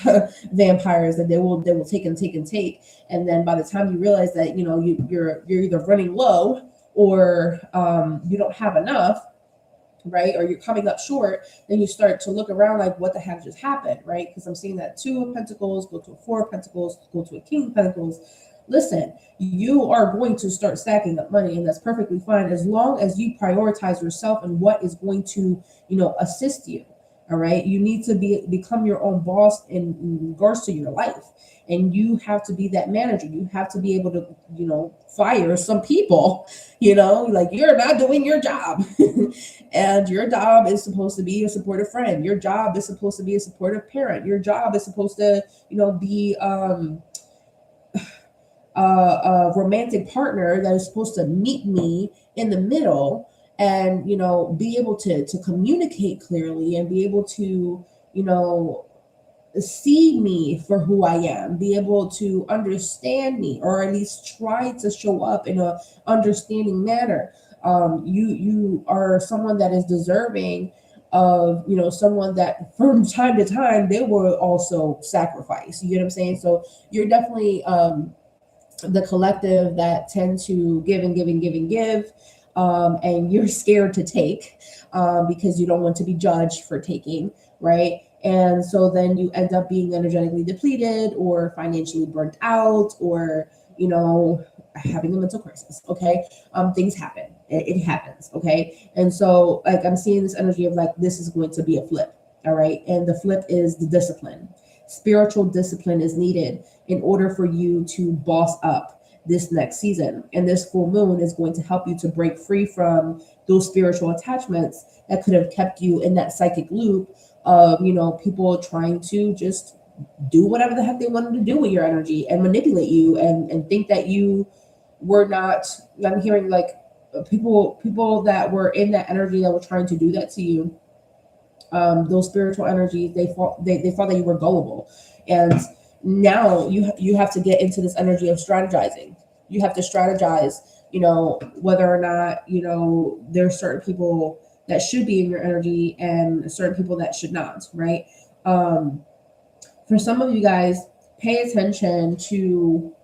vampires that they will take and take and take. And then by the time you realize that, you're either running low, or you don't have enough, right? Or you're coming up short, then you start to look around like, what the heck just happened, right? Because I'm seeing that 2 of Pentacles go to a 4 of Pentacles, go to a King of Pentacles. Listen, you are going to start stacking up money, and that's perfectly fine as long as you prioritize yourself and what is going to, assist you. All right. You need to become your own boss in regards to your life. And you have to be that manager. You have to be able to, fire some people, like, you're not doing your job. And your job is supposed to be a supportive friend. Your job is supposed to be a supportive parent. Your job is supposed to, be a romantic partner that is supposed to meet me in the middle, and be able to communicate clearly, and be able to see me for who I am, be able to understand me, or at least try to show up in a understanding manner. You are someone that is deserving of someone that from time to time they will also sacrifice. You get what I'm saying? So you're definitely the collective that tend to give and give and give and give. And you're scared to take because you don't want to be judged for taking, right? And so then you end up being energetically depleted, or financially burnt out, or having a mental crisis. Okay, things happen. It happens. Okay, and so like I'm seeing this energy of like, this is going to be a flip. All right, and the flip is the discipline. Spiritual discipline is needed in order for you to boss up this next season. And this full moon is going to help you to break free from those spiritual attachments that could have kept you in that psychic loop of, people trying to just do whatever the heck they wanted to do with your energy and manipulate you and think that you were not. I'm hearing like people that were in that energy that were trying to do that to you. Those spiritual energies, they thought that you were gullible, and now you have to get into this energy of strategizing. You have to strategize, whether or not, there's certain people that should be in your energy and certain people that should not, right? For some of you guys, pay attention to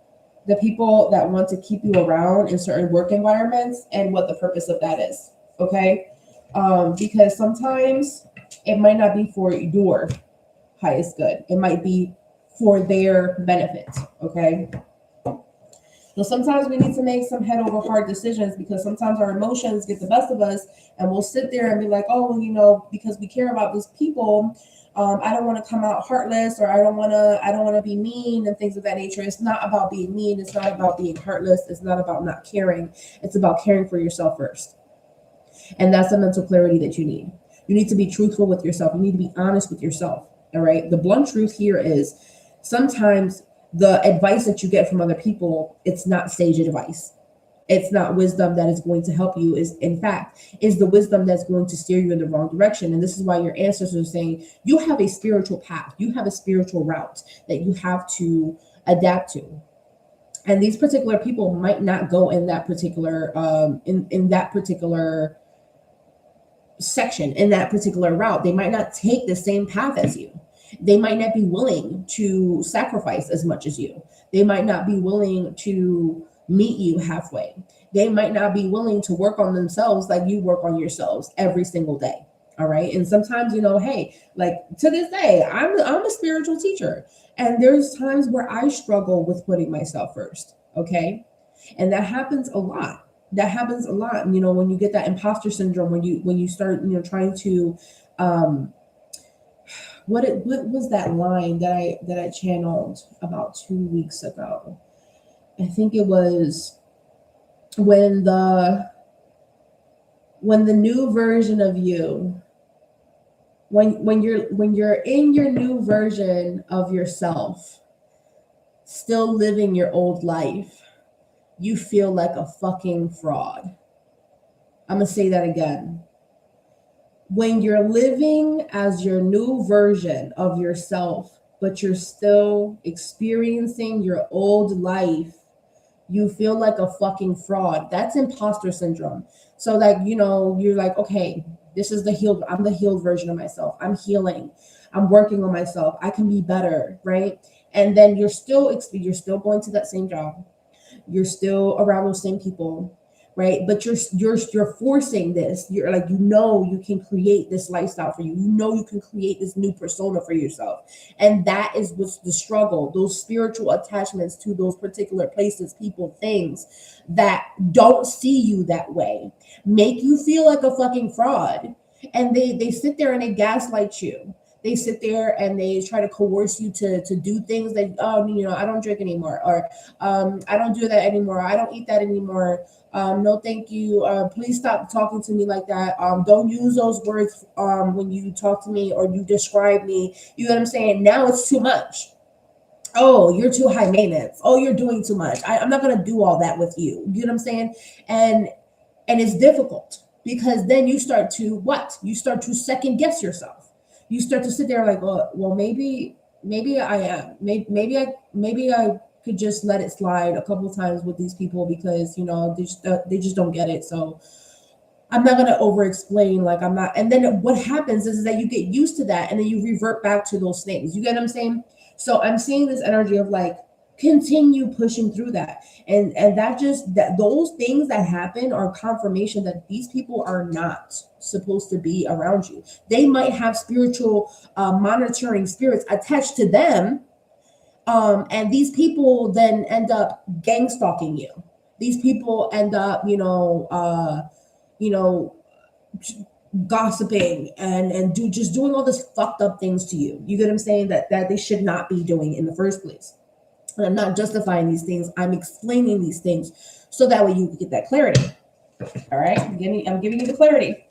the people that want to keep you around in certain work environments and what the purpose of that is. Okay. Because sometimes it might not be for your highest good. It might be for their benefit. Okay. So sometimes we need to make some head over heart decisions, because sometimes our emotions get the best of us and we'll sit there and be like, oh, well, because we care about these people, I don't want to come out heartless, or I don't want to be mean and things of that nature. It's not about being mean. It's not about being heartless. It's not about not caring. It's about caring for yourself first. And that's the mental clarity that you need. You need to be truthful with yourself. You need to be honest with yourself. All right. The blunt truth here is sometimes the advice that you get from other people, it's not sage advice. It's not wisdom that is going to help you. Is the wisdom that's going to steer you in the wrong direction. And this is why your ancestors are saying you have a spiritual path. You have a spiritual route that you have to adapt to. And these particular people might not go in that particular in that particular section, in that particular route. They might not take the same path as you. They might not be willing to sacrifice as much as you. They might not be willing to meet you halfway. They might not be willing to work on themselves like you work on yourselves every single day. All right. And sometimes, hey, like to this day, I'm a spiritual teacher. And there's times where I struggle with putting myself first. Okay. And that happens a lot. And, when you get that imposter syndrome, when you start, trying to, what was that line that I channeled about 2 weeks ago? I think it was when the new version of you, when you're in your new version of yourself, still living your old life, you feel like a fucking fraud. I'm gonna say that again. When you're living as your new version of yourself, but you're still experiencing your old life, you feel like a fucking fraud. That's imposter syndrome. So like, you're like, okay, I'm the healed version of myself. I'm healing. I'm working on myself. I can be better, right? And then you're still going to that same job. You're still around those same people, right? But you're forcing this. You're like, you can create this lifestyle for you. You can create this new persona for yourself. And that is what's the struggle. Those spiritual attachments to those particular places, people, things that don't see you that way make you feel like a fucking fraud. And they sit there and they gaslight you. They sit there and they try to coerce you to do things that, I don't drink anymore, or I don't do that anymore. I don't eat that anymore. No, thank you. Please stop talking to me like that. Don't use those words when you talk to me or you describe me. You know what I'm saying? Now it's too much. Oh, you're too high maintenance. Oh, you're doing too much. I'm not going to do all that with you. You know what I'm saying? And it's difficult, because then you start to second guess yourself. You start to sit there like, well, maybe I am. Maybe I could just let it slide a couple of times with these people, because they just don't get it. So I'm not going to over explain, like I'm not. And then what happens is that you get used to that, and then you revert back to those things. You get what I'm saying? So I'm seeing this energy of like, continue pushing through that, and that those things that happen are confirmation that these people are not supposed to be around you. They might have spiritual monitoring spirits attached to them, and these people then end up gang stalking you. These people end up gossiping and doing all this fucked up things to you. You get what I'm saying? That they should not be doing in the first place. And I'm not justifying these things. I'm explaining these things so that way you can get that clarity. All right? I'm giving you the clarity.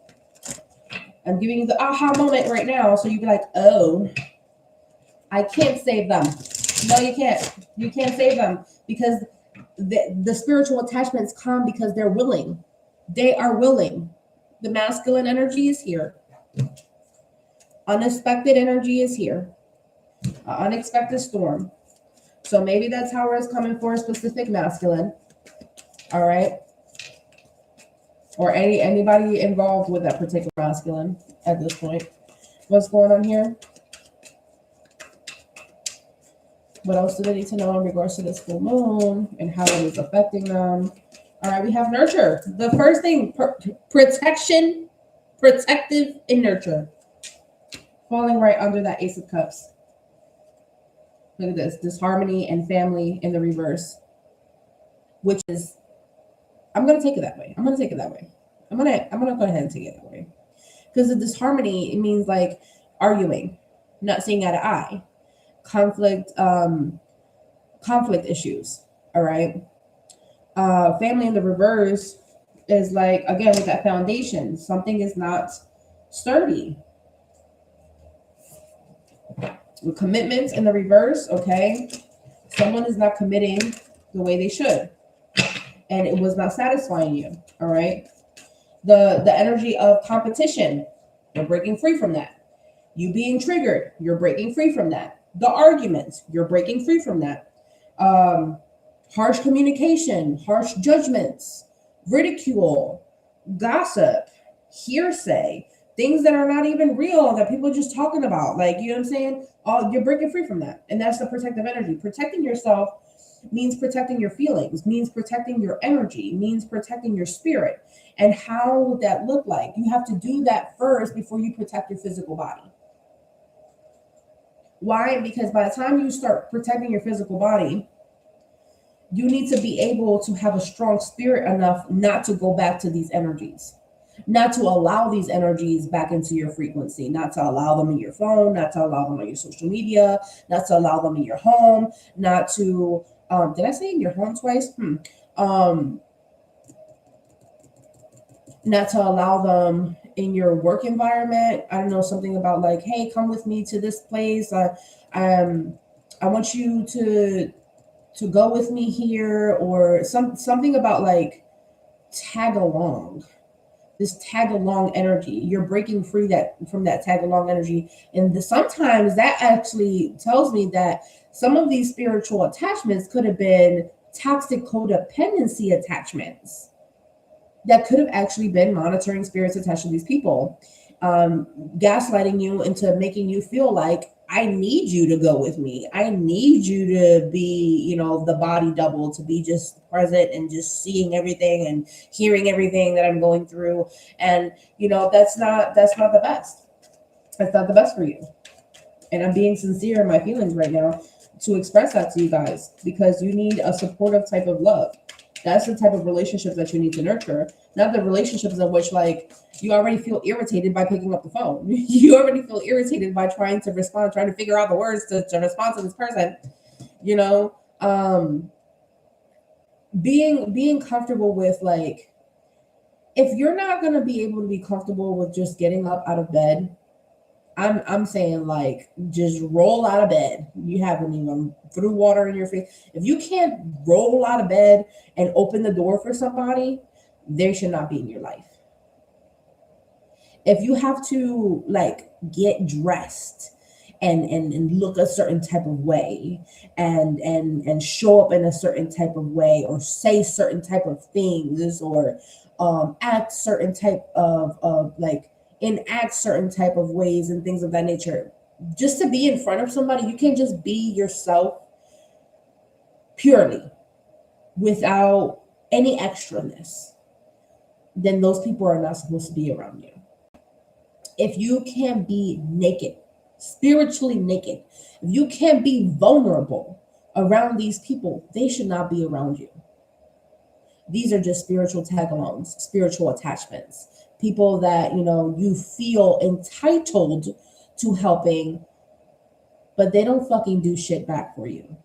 I'm giving you the aha moment right now. So you be like, oh, I can't save them. No, you can't. You can't save them because the spiritual attachments come because they're willing. They are willing. The masculine energy is here. Unexpected energy is here. Unexpected storm. So maybe that tower is coming for a specific masculine. All right. Or anybody involved with that particular masculine at this point. What's going on here? What else do they need to know in regards to this full moon and how it is affecting them? All right, we have nurture. The first thing, protection, protective, and nurture. Falling right under that Ace of Cups. Look at this, disharmony and family in the reverse. Which is, I'm going to take it that way. I'm going to go ahead and take it that way. Because the disharmony, it means like arguing, not seeing eye to eye. Conflict issues. All right. Family in the reverse is like, again, with that foundation, something is not sturdy. With commitments in the reverse, okay, someone is not committing the way they should, and it was not satisfying you. All right. The energy of competition, you're breaking free from that. You being triggered, you're breaking free from that. The arguments, you're breaking free from that. Harsh communication, harsh judgments, ridicule, gossip, hearsay, things that are not even real that people are just talking about. Like, you know what I'm saying? You're breaking free from that. And that's the protective energy. Protecting yourself means protecting your feelings, means protecting your energy, means protecting your spirit. And how would that look like? You have to do that first before you protect your physical body. Why? Because by the time you start protecting your physical body, you need to be able to have a strong spirit enough not to go back to these energies, not to allow these energies back into your frequency, not to allow them in your phone, not to allow them on your social media, not to allow them in your home, not to, did I say in your home twice? Not to allow them in your work environment. I don't know, something about like, hey, come with me to this place. I want you to go with me here, or something about like tag along. This tag along energy. You're breaking free from that tag along energy. And sometimes that actually tells me that some of these spiritual attachments could have been toxic codependency attachments. That could have actually been monitoring spirits attached to these people, gaslighting you into making you feel like, I need you to go with me. I need you to be, the body double, to be just present and just seeing everything and hearing everything that I'm going through. And, that's not the best. That's not the best for you. And I'm being sincere in my feelings right now to express that to you guys, because you need a supportive type of love. That's the type of relationships that you need to nurture, not the relationships in which like you already feel irritated by picking up the phone. You already feel irritated by trying to respond, trying to figure out the words to respond to this person. Being comfortable with, like, if you're not going to be able to be comfortable with just getting up out of bed, I'm saying, like, just roll out of bed. You haven't even threw water in your face. If you can't roll out of bed and open the door for somebody, they should not be in your life. If you have to, like, get dressed and look a certain type of way and show up in a certain type of way, or say certain type of things, or act certain type of like, enact certain type of ways and things of that nature, just to be in front of somebody, you can't just be yourself purely without any extraness, then those people are not supposed to be around you. If you can't be naked, spiritually naked, if you can't be vulnerable around these people, they should not be around you. These are just spiritual tag-alongs, spiritual attachments. People that, you feel entitled to helping, but they don't fucking do shit back for you.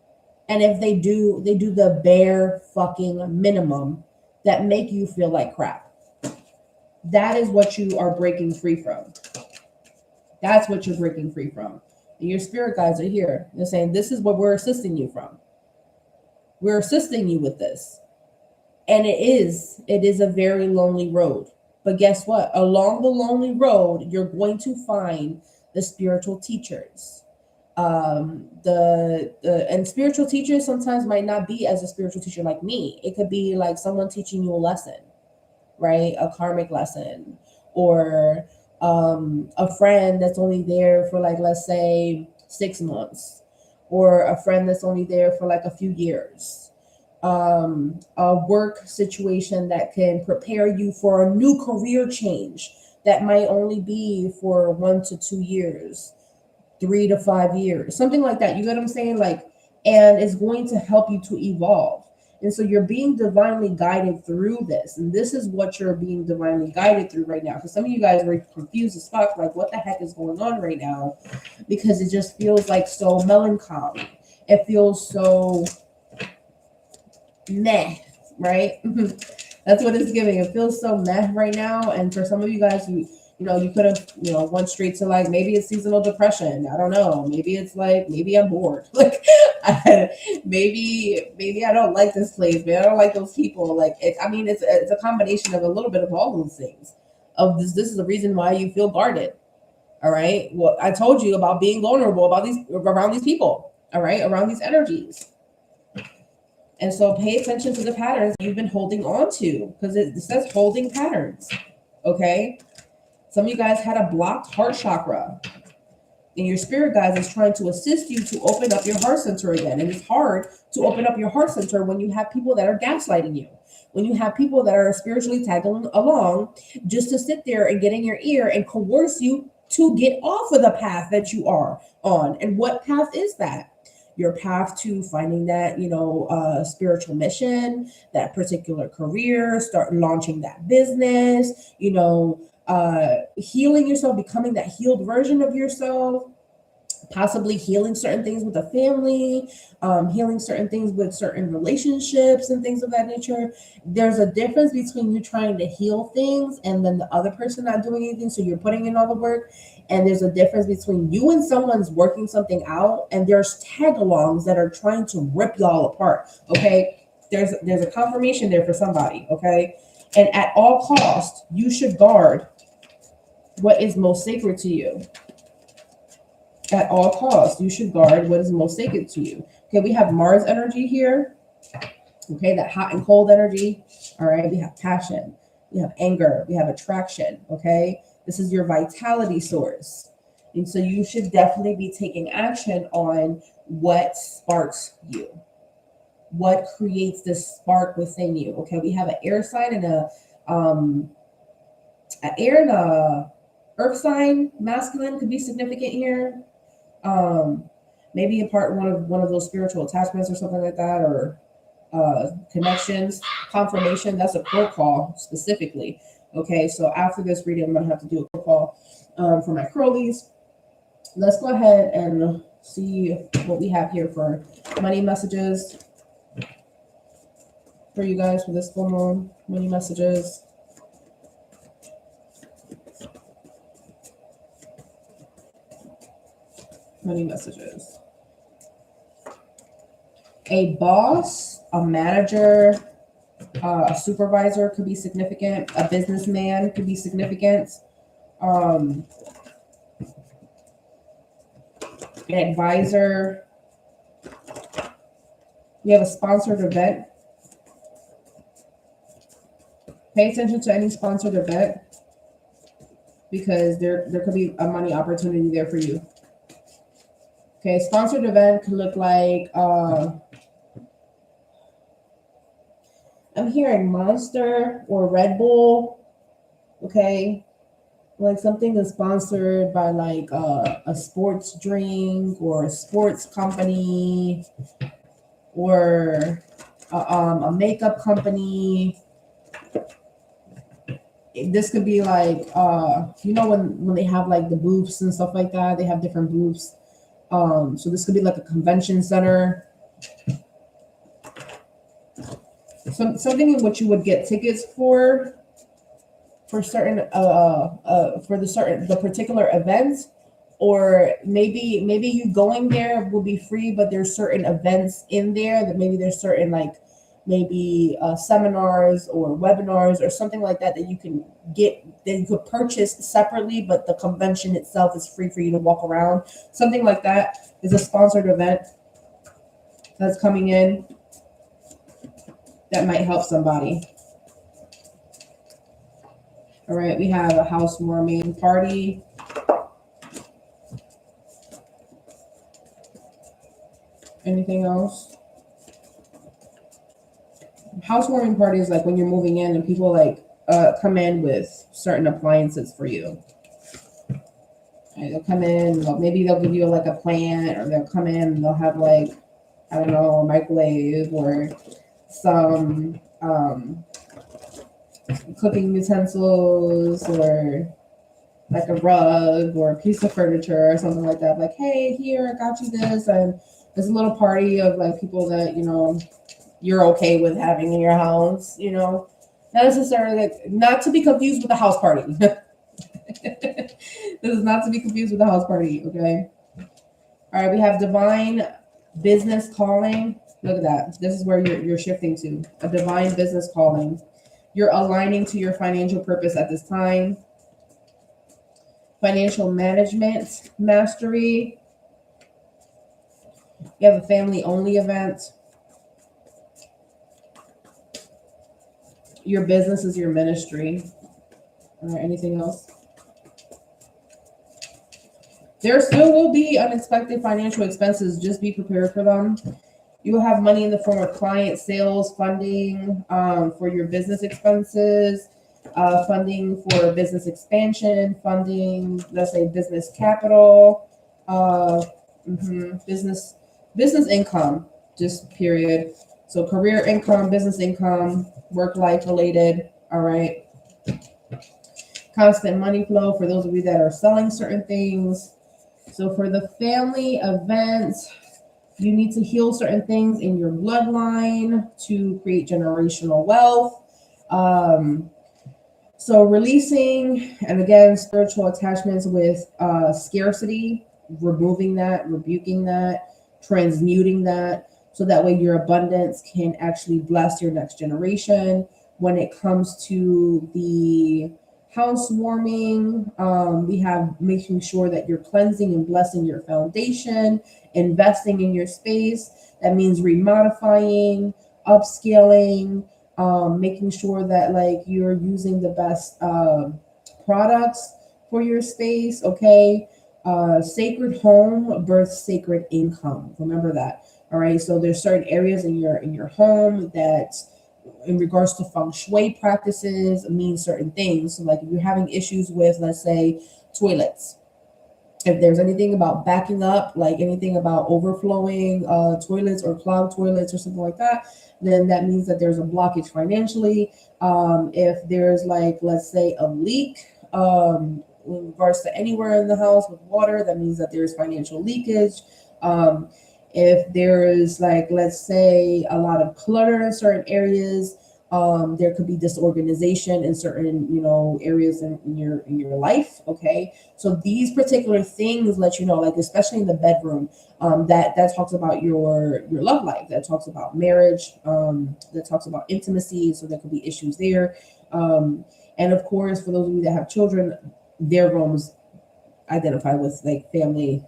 And if they do, they do the bare fucking minimum that make you feel like crap. That is what you are breaking free from. That's what you're breaking free from. And your spirit guides are here. They're saying, this is what we're assisting you from. We're assisting you with this. And it is a very lonely road. But guess what? Along the lonely road, you're going to find the spiritual teachers. And spiritual teachers sometimes might not be as a spiritual teacher like me. It could be like someone teaching you a lesson, right? A karmic lesson, or a friend that's only there for, like, let's say 6 months, or a friend that's only there for like a few years. A work situation that can prepare you for a new career change that might only be for 1 to 2 years, 3 to 5 years, something like that. You get what I'm saying? Like, and it's going to help you to evolve. And so you're being divinely guided through this. And this is what you're being divinely guided through right now. Because some of you guys are confused as fuck, like, what the heck is going on right now? Because it just feels like so melancholy. It feels so meh, right? That's what it's giving. It feels so meh right now. And for some of you guys, you could have, went straight to, like, maybe it's seasonal depression. I don't know. Maybe it's like, maybe I'm bored. Like, maybe I don't like this place. Maybe I don't like those people. Like, it's a combination of a little bit of all those things. This is the reason why you feel guarded. All right. Well, I told you about being vulnerable around these people. All right. Around these energies. And so pay attention to the patterns you've been holding on to, because it says holding patterns. Okay. Some of you guys had a blocked heart chakra, and your spirit guides is trying to assist you to open up your heart center again. And it's hard to open up your heart center when you have people that are gaslighting you, when you have people that are spiritually tagging along just to sit there and get in your ear and coerce you to get off of the path that you are on. And what path is that? Your path to finding that, spiritual mission, that particular career, start launching that business, healing yourself, becoming that healed version of yourself, possibly healing certain things with a family, healing certain things with certain relationships and things of that nature. There's a difference between you trying to heal things and then the other person not doing anything. So you're putting in all the work. And there's a difference between you and someone's working something out, and there's tag-alongs that are trying to rip y'all apart. Okay. There's a confirmation there for somebody. Okay. And at all costs, you should guard what is most sacred to you. At all costs, you should guard what is most sacred to you. Okay, we have Mars energy here. Okay, that hot and cold energy. All right, we have passion, we have anger, we have attraction. Okay, this is your vitality source. And so you should definitely be taking action on what sparks you, what creates this spark within you. Okay, we have an air sign and an air and a earth sign. Masculine could be significant here. Maybe one of those spiritual attachments or something like that, or connections, confirmation. That's a protocol specifically. Okay, so after this reading, I'm gonna have to do a protocol for my Crowllies. Let's go ahead and see what we have here for money messages for you guys for this full moon. Money messages. Money messages. A boss, a manager, a supervisor could be significant. A businessman could be significant. An advisor. We have a sponsored event. Pay attention to any sponsored event, because there could be a money opportunity there for you. Okay, sponsored event could look like, I'm hearing Monster or Red Bull. Okay, like something that's sponsored by like a sports drink or a sports company, or a makeup company. This could be like, when they have like the booths and stuff like that, they have different booths. So this could be like a convention center. Something in which you would get tickets for certain the particular events, or maybe you going there will be free, but there's certain events in there that maybe there's certain like maybe seminars or webinars or something like that that you can get, that you could purchase separately, but the convention itself is free for you to walk around. Something like that is a sponsored event that's coming in that might help somebody. All right, we have a housewarming party. Anything else? Housewarming party is like when you're moving in and people like come in with certain appliances for you. Right, they'll come in, maybe they'll give you like a plant, or they'll come in and they'll have like, I don't know, a microwave or some cooking utensils, or like a rug or a piece of furniture or something like that. Like, hey, here, I got you this. And there's a little party of like people that, you know, you're okay with having in your house, you know, not necessarily like, not to be confused with the house party. This is not to be confused with the house party, okay? All right, we have divine business calling. Look at that. This is where you're shifting to a divine business calling. You're aligning to your financial purpose at this time. Financial management mastery. You have a family only event. Your business is your ministry. All right, anything else? There still will be unexpected financial expenses. Just be prepared for them. You will have money in the form of client sales, funding for your business expenses, funding for business expansion, funding, let's say business capital, business income, just period. So career income, business income, work-life related, all right. Constant money flow for those of you that are selling certain things. So for the family events, you need to heal certain things in your bloodline to create generational wealth. So releasing, and again, spiritual attachments with scarcity, removing that, rebuking that, transmuting that, so that way your abundance can actually bless your next generation. When it comes to the housewarming, we have making sure that you're cleansing and blessing your foundation, investing in your space. That means remodifying, upscaling, making sure that like you're using the best products for your space. Okay. Sacred home births sacred income. Remember that. All right. So there's certain areas in your home that, in regards to feng shui practices, mean certain things. So like if you're having issues with, let's say, toilets, if there's anything about backing up, like anything about overflowing toilets or clogged toilets or something like that, then that means that there's a blockage financially. If there's like, let's say, a leak in regards to anywhere in the house with water, that means that there's financial leakage. If there is like, let's say, a lot of clutter in certain areas, there could be disorganization in certain, you know, areas in your life. Okay, so these particular things let you know, like especially in the bedroom, that talks about your love life, that talks about marriage, that talks about intimacy. So there could be issues there, and of course, for those of you that have children, their rooms identify with like family,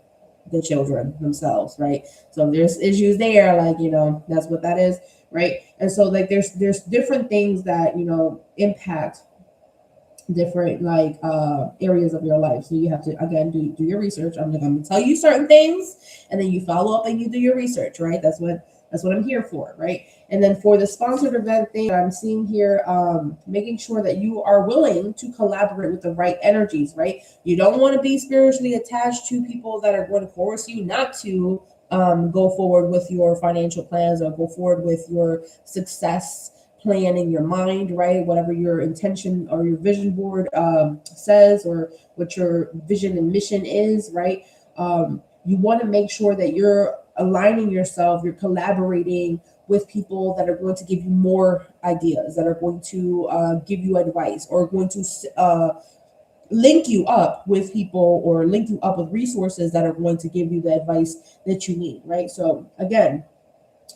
the children themselves, right? So there's issues there, like, you know, that's what that is, right? And so like there's different things that, you know, impact different like areas of your life. So you have to again do your research. I'm gonna tell you certain things, and then you follow up and you do your research, right? That's what I'm here for, right? And then for the sponsored event thing I'm seeing here, making sure that you are willing to collaborate with the right energies, right? You don't want to be spiritually attached to people that are going to force you not to go forward with your financial plans or go forward with your success plan in your mind, right? Whatever your intention or your vision board says, or what your vision and mission is, right? You want to make sure that you're aligning yourself, you're collaborating with people that are going to give you more ideas, that are going to give you advice, or going to link you up with people or link you up with resources that are going to give you the advice that you need, right? So again,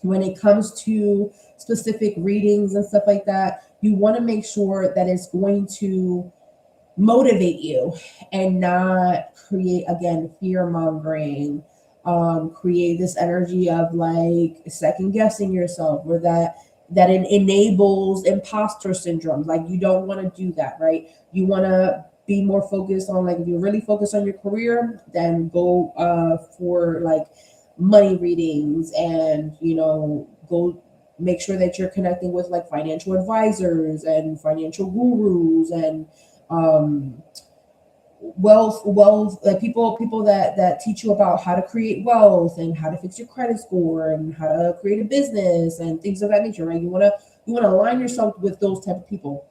when it comes to specific readings and stuff like that, you want to make sure that it's going to motivate you and not create, again, fear mongering, create this energy of like second guessing yourself, or that it enables imposter syndrome. Like, you don't want to do that, right? You want to be more focused on, like, if you're really focused on your career, then go for like money readings, and go make sure that you're connecting with like financial advisors and financial gurus and um wealth, like people that teach you about how to create wealth and how to fix your credit score and how to create a business and things of that nature, right? You want to align yourself with those type of people.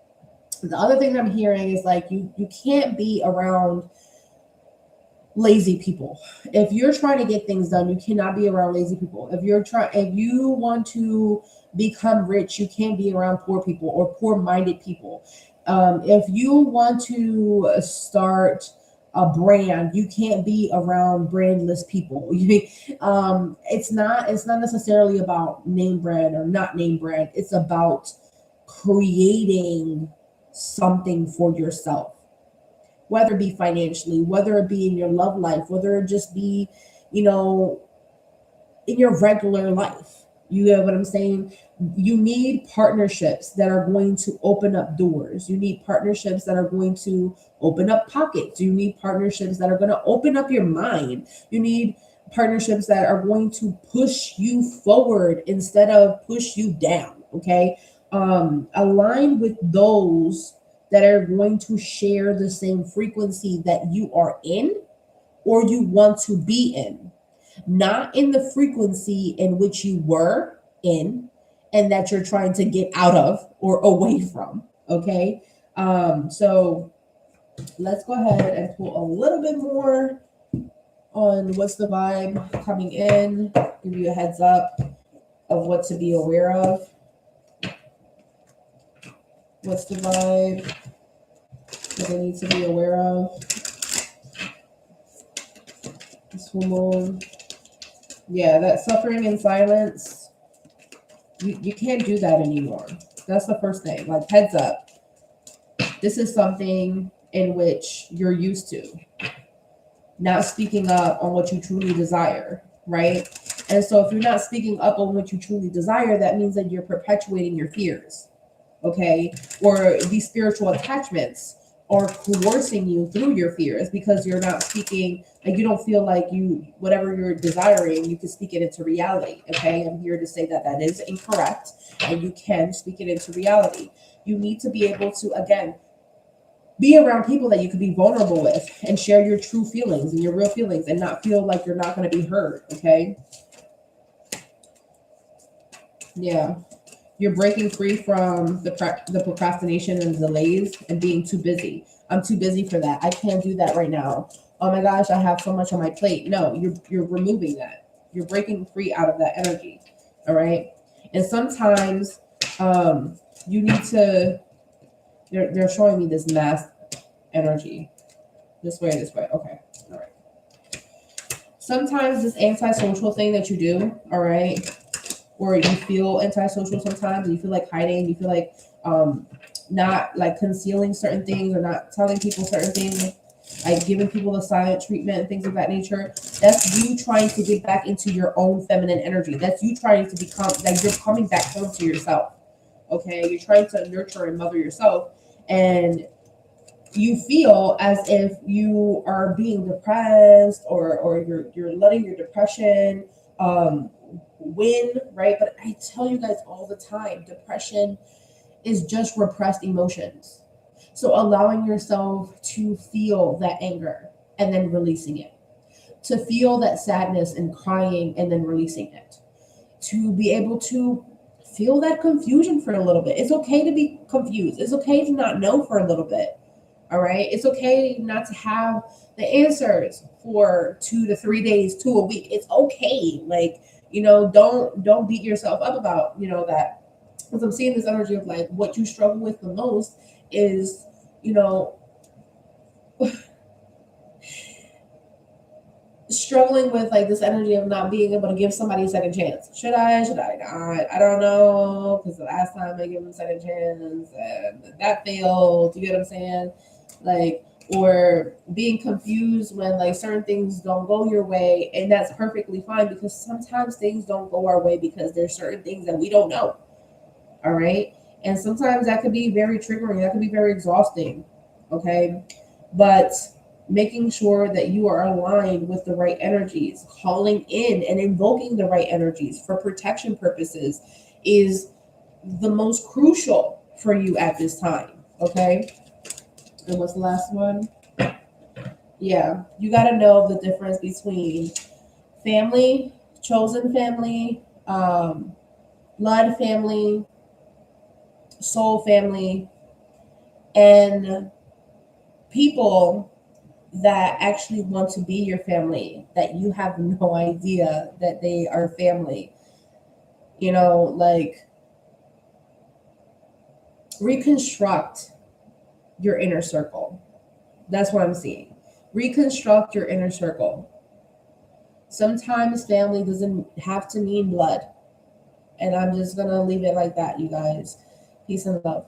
The other thing that I'm hearing is like you can't be around lazy people. If you're trying to get things done, you cannot be around lazy people. If you want to become rich, you can't be around poor people or poor minded people. If you want to start a brand, you can't be around brandless people. It's not necessarily about name brand or not name brand. It's about creating something for yourself, whether it be financially, whether it be in your love life, whether it just be, you know, in your regular life. You get what I'm saying? You need partnerships that are going to open up doors. You need partnerships that are going to open up pockets. You need partnerships that are going to open up your mind. You need partnerships that are going to push you forward instead of push you down. Okay. Align with those that are going to share the same frequency that you are in or you want to be in, not in the frequency in which you were in and that you're trying to get out of or away from. Okay. So let's go ahead and pull a little bit more on what's the vibe coming in, give you a heads up of what to be aware of. What's the vibe that I need to be aware of? This full moon. Yeah, that suffering in silence, you can't do that anymore. That's the first thing. Like, heads up. This is something in which you're used to. Not speaking up on what you truly desire, right? And so if you're not speaking up on what you truly desire, that means that you're perpetuating your fears, okay? Or these spiritual attachments are coercing you through your fears because you're not speaking, like, you don't feel like whatever you're desiring, you can speak it into reality, okay? I'm here to say that that is incorrect and you can speak it into reality. You need to be able to, again, be around people that you could be vulnerable with and share your true feelings and your real feelings and not feel like you're not going to be heard, okay? Yeah. You're breaking free from the procrastination and delays and being too busy. I'm too busy for that. I can't do that right now. Oh my gosh, I have so much on my plate. No, you're removing that. You're breaking free out of that energy. All right. And sometimes you need to, they're showing me this mass energy. This way. Okay. All right. Sometimes this antisocial thing that you do, all right, or you feel antisocial sometimes, and you feel like hiding, you feel like not like concealing certain things or not telling people certain things, like giving people the silent treatment and things of that nature. That's you trying to get back into your own feminine energy. That's you trying to become, like, you're coming back home to yourself. Okay, you're trying to nurture and mother yourself, and you feel as if you are being depressed or you're letting your depression win, right? But I tell you guys all the time, depression is just repressed emotions. So allowing yourself to feel that anger and then releasing it, to feel that sadness and crying and then releasing it, to be able to feel that confusion for a little bit. It's okay to be confused. It's okay to not know for a little bit. All right. It's okay not to have the answers for 2 to 3 days to a week. It's okay. Like, don't beat yourself up about, that. Because I'm seeing this energy of like what you struggle with the most is, struggling with like this energy of not being able to give somebody a second chance. Should I? Should I not? I don't know, because the last time I gave them a second chance and that failed. You get what I'm saying? Like, or being confused when like certain things don't go your way, and that's perfectly fine, because sometimes things don't go our way because there's certain things that we don't know. All right, and sometimes that could be very triggering. That could be very exhausting. Okay, but making sure that you are aligned with the right energies, calling in and invoking the right energies for protection purposes is the most crucial for you at this time. Okay. And what's the last one? Yeah, you got to know the difference between family, chosen family, blood family, soul family, and people that actually want to be your family, that you have no idea that they are family. You know, like, reconstruct your inner circle. That's what I'm seeing. Reconstruct your inner circle. Sometimes family doesn't have to mean blood. And I'm just going to leave it like that, you guys. Peace and love.